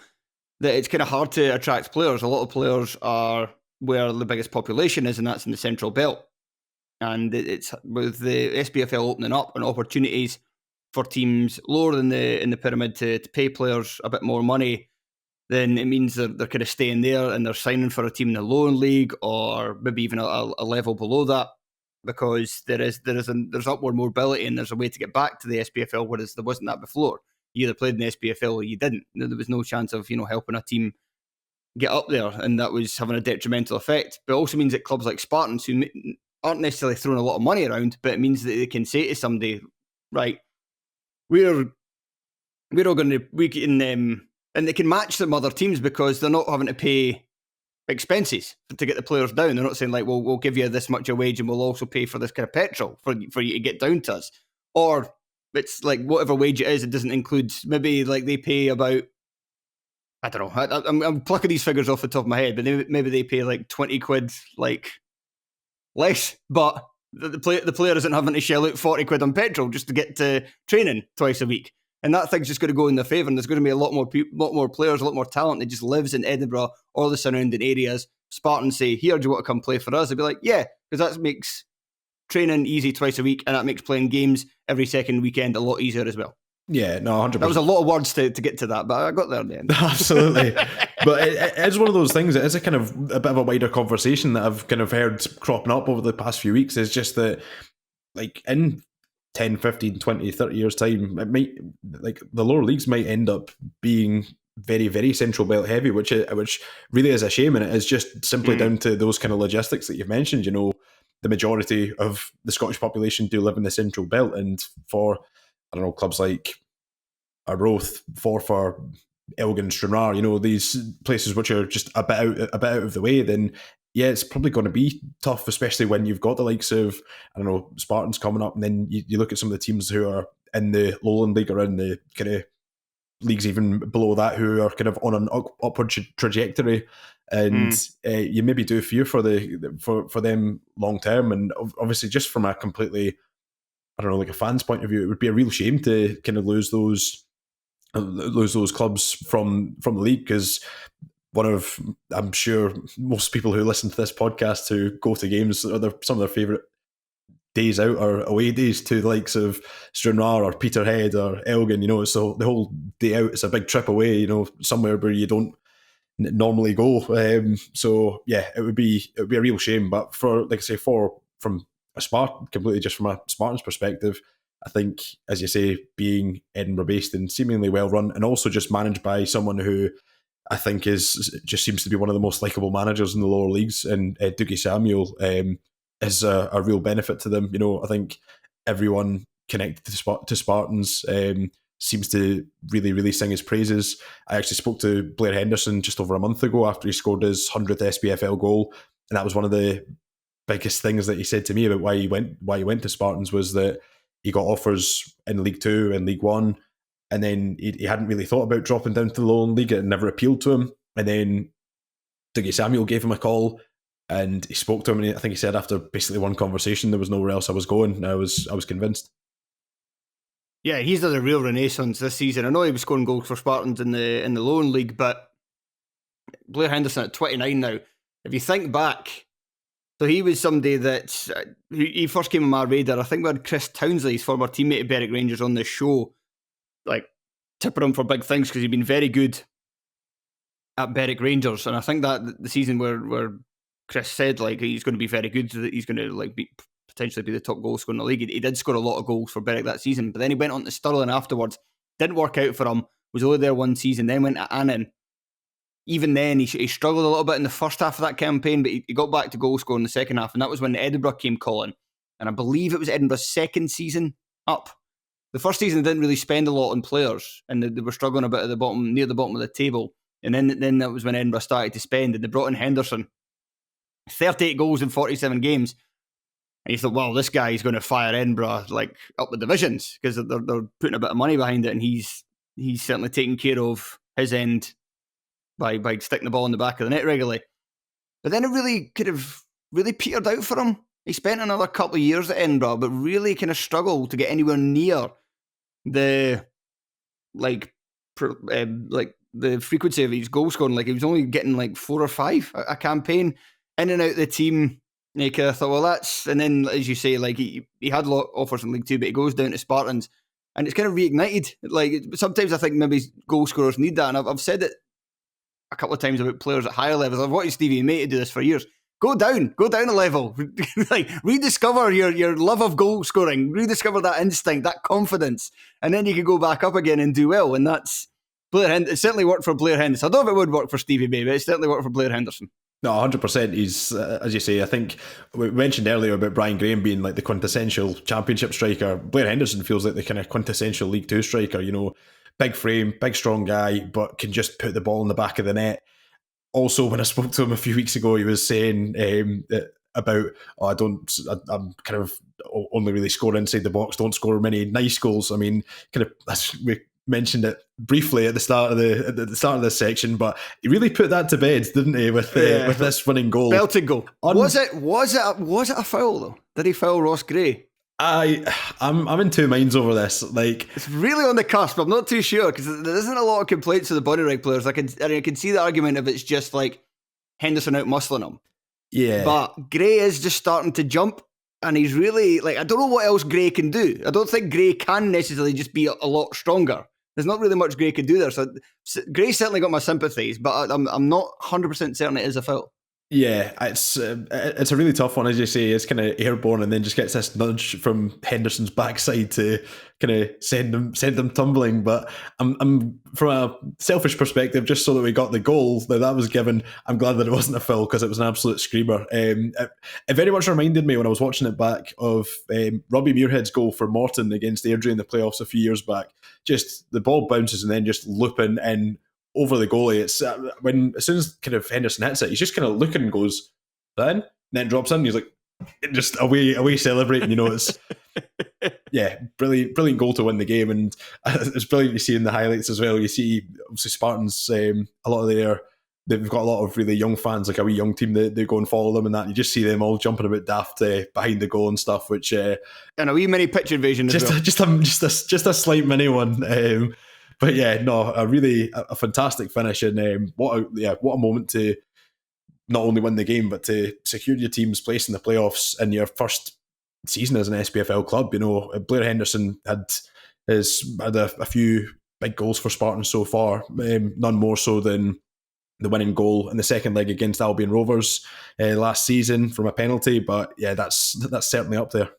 [SPEAKER 1] that it's kind of hard to attract players. A lot of players are where the biggest population is, and that's in the Central Belt. And it's with the SPFL opening up and opportunities for teams lower in the pyramid to pay players a bit more money, then it means they're kind of staying there and they're signing for a team in the lower league, or maybe even a level below that, because there's upward mobility and there's a way to get back to the SPFL, whereas there wasn't that before. You either played in the SPFL or you didn't. There was no chance of helping a team get up there, and that was having a detrimental effect. But it also means that clubs like Spartans, who aren't necessarily throwing a lot of money around, but it means that they can say to somebody, right, we're all going to, we can, and they can match some other teams because they're not having to pay expenses to get the players down. They're not saying like, well, we'll give you this much a wage and we'll also pay for this kind of petrol for you to get down to us. Or it's like whatever wage it is, it doesn't include, maybe like they pay about, I don't know, I'm plucking these figures off the top of my head, but maybe they pay like 20 quid like less, but the player isn't having to shell out 40 quid on petrol just to get to training twice a week. And that thing's just going to go in their favour, and there's going to be a lot more players, a lot more talent that just lives in Edinburgh or the surrounding areas. Spartans say, here, do you want to come play for us? They'd be like, yeah, because that makes training easy twice a week, and that makes playing games every second weekend a lot easier as well.
[SPEAKER 2] Yeah, no, 100%.
[SPEAKER 1] That was a lot of words to get to that, but I got there in the end.
[SPEAKER 2] Absolutely. But it is one of those things, it is a kind of a bit of a wider conversation that I've kind of heard cropping up over the past few weeks, is just that, like, in 10, 15, 20, 30 years' time, it might, like, the lower leagues might end up being very, very Central Belt heavy, which really is a shame, and it is just simply down to those kind of logistics that you've mentioned. You know, the majority of the Scottish population do live in the Central Belt, and for, I don't know, clubs like Arbroath, Forfar, Elgin, Stranraer, you know, these places which are just a bit out of the way, then yeah, it's probably going to be tough, especially when you've got the likes of, I don't know, Spartans coming up, and then you look at some of the teams who are in the Lowland League or in the kind of leagues even below that who are kind of on an upward trajectory, and you maybe do fear for them long term. And obviously, just from a completely, I don't know, like a fan's point of view, it would be a real shame to kind of lose those clubs from the league, because I'm sure most people who listen to this podcast who go to games, some of their favourite days out are away days to the likes of Stranraer or Peterhead or Elgin, you know, so the whole day out, it's a big trip away, you know, somewhere where you don't normally go. So yeah, it would be a real shame. But for, like I say, from a completely just from a Spartans perspective, I think, as you say, being Edinburgh based and seemingly well run, and also just managed by someone who I think just seems to be one of the most likable managers in the lower leagues, and Dougie Samuel is a real benefit to them. I think everyone connected to Spartans seems to really, really sing his praises. I actually spoke to Blair Henderson just over a month ago after he scored his 100th SPFL goal, and that was one of the biggest things that he said to me about why he went to Spartans, was that he got offers in League Two and League One, and then he hadn't really thought about dropping down to the Lowland League. It never appealed to him. And then Dougie Samuel gave him a call, and he spoke to him, and I think he said after basically one conversation, there was nowhere else I was going. And I was convinced.
[SPEAKER 1] Yeah, he's done a real renaissance this season. I know he was scoring goals for Spartans in the Lowland League, but Blair Henderson at 29 now. If you think back, so he was somebody that he first came on my radar. I think we had Chris Townsley, his former teammate at Berwick Rangers, on this show, like tipping him for big things because he'd been very good at Berwick Rangers. And I think that the season where Chris said like he's going to be very good, that he's going to like potentially be the top goal scorer in the league. He did score a lot of goals for Berwick that season, but then he went on to Stirling afterwards. Didn't work out for him. Was only there one season. Then went to Annan. Even then, he struggled a little bit in the first half of that campaign, but he got back to goal scoring in the second half, and that was when Edinburgh came calling. And I believe it was Edinburgh's second season up. The first season they didn't really spend a lot on players, and they were struggling a bit at the bottom, near the bottom of the table. And then that was when Edinburgh started to spend, and they brought in Henderson. 38 goals in 47 games. And you thought, well, this guy is going to fire Edinburgh like up the divisions because they're putting a bit of money behind it, and he's certainly taking care of his end by sticking the ball in the back of the net regularly. But then it really could have really petered out for him. He spent another couple of years at Edinburgh, but really kind of struggled to get anywhere near the the frequency of his goal scoring. Like he was only getting like 4 or 5 a campaign, in and out the team. And he kind of thought, well, that's... And then, as you say, like he had a lot of offers in League Two, but he goes down to Spartans, and it's kind of reignited. Like sometimes I think maybe goal scorers need that, and I've said it a couple of times about players at higher levels. I've wanted Stevie May to do this for years. Go down a level. Like rediscover your love of goal scoring, rediscover that instinct, that confidence, and then you can go back up again and do well. And that's Blair Henderson. It certainly worked for Blair Henderson. I don't know if it would work for Stevie May, but it certainly worked for Blair Henderson.
[SPEAKER 2] No, 100%. He's, as you say, I think we mentioned earlier about Brian Graham being like the quintessential championship striker. Blair Henderson feels like the kind of quintessential League Two striker, big frame, big strong guy, but can just put the ball in the back of the net. Also, when I spoke to him a few weeks ago, he was saying about, I'm kind of only really score inside the box, don't score many nice goals. I mean, kind of, we mentioned it briefly at the start of this section, but he really put that to bed, didn't he, with this winning goal?
[SPEAKER 1] Belted goal. Was it a foul though? Did he foul Ross Gray?
[SPEAKER 2] I'm in two minds over this. Like,
[SPEAKER 1] it's really on the cusp. I'm not too sure because there isn't a lot of complaints of the body right players. I can see the argument if it's just like Henderson out muscling him.
[SPEAKER 2] Yeah,
[SPEAKER 1] but Gray is just starting to jump, and he's really like, I don't know what else Gray can do. I don't think Gray can necessarily just be a lot stronger. There's not really much Gray could do there. So Gray certainly got my sympathies, but I'm not 100% certain it is a foul.
[SPEAKER 2] Yeah, it's a really tough one, as you say. It's kind of airborne, and then just gets this nudge from Henderson's backside to kind of send them tumbling. But I'm from a selfish perspective, just so that we got the goal that was given, I'm glad that it wasn't a foul because it was an absolute screamer. It very much reminded me when I was watching it back of Robbie Muirhead's goal for Morton against Airdrie in the playoffs a few years back. Just the ball bounces and then just looping in over the goalie. It's as soon as kind of Henderson hits it, he's just kind of looking and goes, then drops in. He's like, just away celebrating. It's brilliant goal to win the game, and it's brilliant to see in the highlights as well. You see, obviously Spartans, a lot of they've got a lot of really young fans, like a wee young team that they go and follow them, and that you just see them all jumping about daft behind the goal and stuff. Which and
[SPEAKER 1] a wee mini pitch invasion,
[SPEAKER 2] just a slight mini one. But yeah, no, a fantastic finish, and what a moment to not only win the game but to secure your team's place in the playoffs in your first season as an SPFL club. Blair Henderson had a few big goals for Spartans so far, none more so than the winning goal in the second leg against Albion Rovers last season from a penalty. But yeah, that's certainly up there.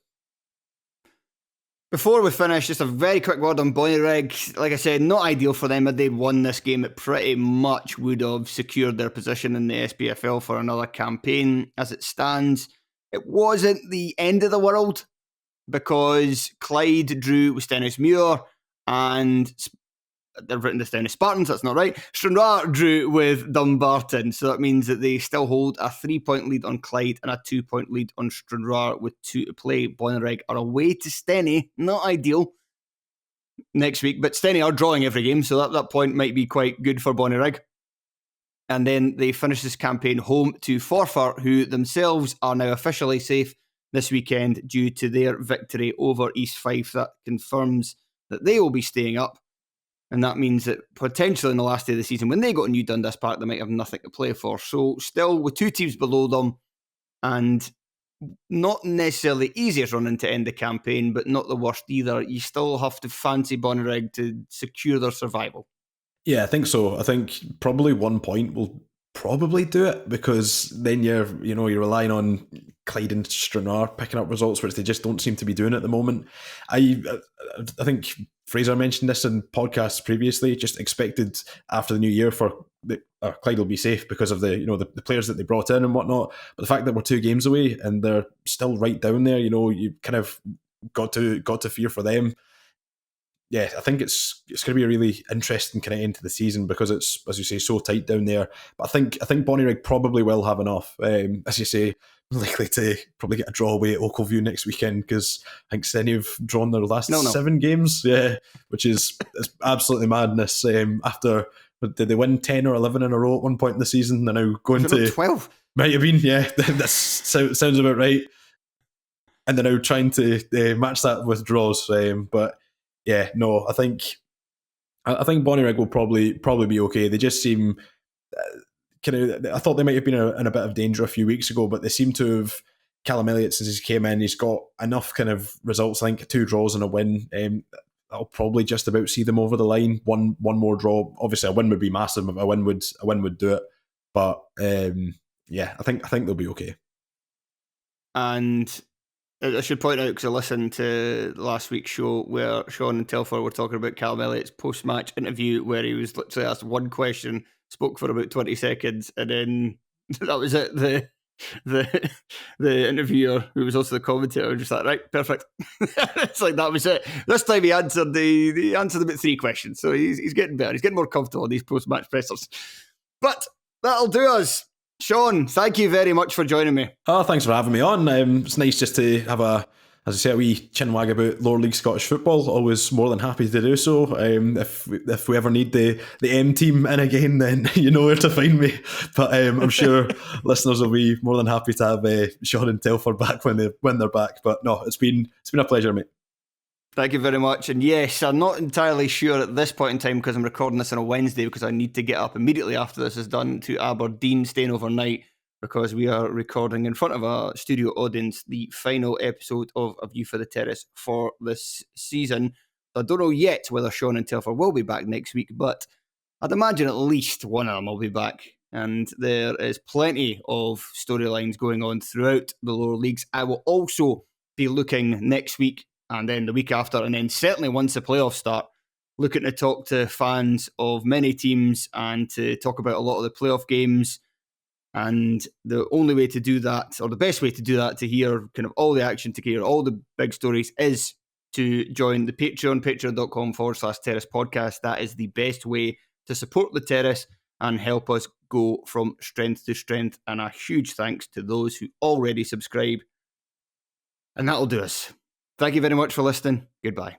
[SPEAKER 1] Before we finish, just a very quick word on Bonnyrigg. Like I said, not ideal for them. Had they won this game, it pretty much would have secured their position in the SPFL for another campaign. As it stands, it wasn't the end of the world because Clyde drew with Stenhousemuir and they've written this down as Spartans, that's not right. Stranraer drew with Dumbarton, so that means that they still hold a 3-point lead on Clyde and a 2-point lead on Stranraer with 2 to play. Bonnyrigg are away to Steny, not ideal next week, but Steny are drawing every game, so that point might be quite good for Bonnyrigg. And then they finish this campaign home to Forfar, who themselves are now officially safe this weekend due to their victory over East Fife. That confirms that they will be staying up. And that means that potentially in the last day of the season, when they go to New Dundas Park, they might have nothing to play for. So still with 2 teams below them and not necessarily the easiest running to end the campaign, but not the worst either, you still have to fancy Bonnyrigg to secure their survival.
[SPEAKER 2] Yeah, I think so. I think probably 1 point will probably do it, because then you're relying on Clyde and Stranraer picking up results, which they just don't seem to be doing at the moment. I think Fraser mentioned this in podcasts previously. Just expected after the new year for Clyde will be safe because of the players that they brought in and whatnot. But the fact that we're 2 games away and they're still right down there, you kind of got to fear for them. Yeah, I think it's going to be a really interesting kind of end to the season because it's, as you say, so tight down there. But I think Bonnyrigg probably will have enough. As you say, likely to probably get a draw away at Oakville next weekend, because I think Steny have drawn their last 7 games. Yeah, which is absolutely madness. After, did they win 10 or 11 in a row at one point in the season? They're now going to
[SPEAKER 1] 12.
[SPEAKER 2] Might have been, yeah. That sounds about right. And they're now trying to match that with draws. But yeah, no, I think Bonnyrigg will probably be okay. They just seem I thought they might have been in a bit of danger a few weeks ago, but they seem to have. Callum Elliott, since he came in, he's got enough kind of results. I think 2 draws and a win. That'll probably just about see them over the line. One more draw. Obviously, a win would be massive. A win would do it. But yeah, I think they'll be okay.
[SPEAKER 1] And I should point out, because I listened to last week's show where Sean and Telfer were talking about Callum Elliott's post-match interview, where he was literally asked one question, spoke for about 20 seconds, and then that was it. The interviewer, who was also the commentator, was just like, right, perfect. It's like, that was it. This time he answered about 3 questions, so he's getting better. He's getting more comfortable in these post-match pressers. But that'll do us. Sean, thank you very much for joining me.
[SPEAKER 2] Oh, thanks for having me on. It's nice just to have a wee chinwag about lower league Scottish football. Always more than happy to do so. If we ever need the M team in again, then you know where to find me. But I'm sure listeners will be more than happy to have Sean and Telfer back when they're back. But no, it's been a pleasure, mate.
[SPEAKER 1] Thank you very much. And yes, I'm not entirely sure at this point in time, because I'm recording this on a Wednesday, because I need to get up immediately after this is done to Aberdeen, staying overnight, because we are recording in front of a studio audience the final episode of A View for the Terrace for this season. I don't know yet whether Sean and Telfer will be back next week, but I'd imagine at least one of them will be back. And there is plenty of storylines going on throughout the lower leagues. I will also be looking next week and then the week after, and then certainly once the playoffs start, looking to talk to fans of many teams and to talk about a lot of the playoff games. And the only way to do that, or the best way to do that, to hear kind of all the action, to hear all the big stories, is to join the Patreon, patreon.com/Terrace Podcast. That is the best way to support the Terrace and help us go from strength to strength. And a huge thanks to those who already subscribe. And that'll do us. Thank you very much for listening. Goodbye.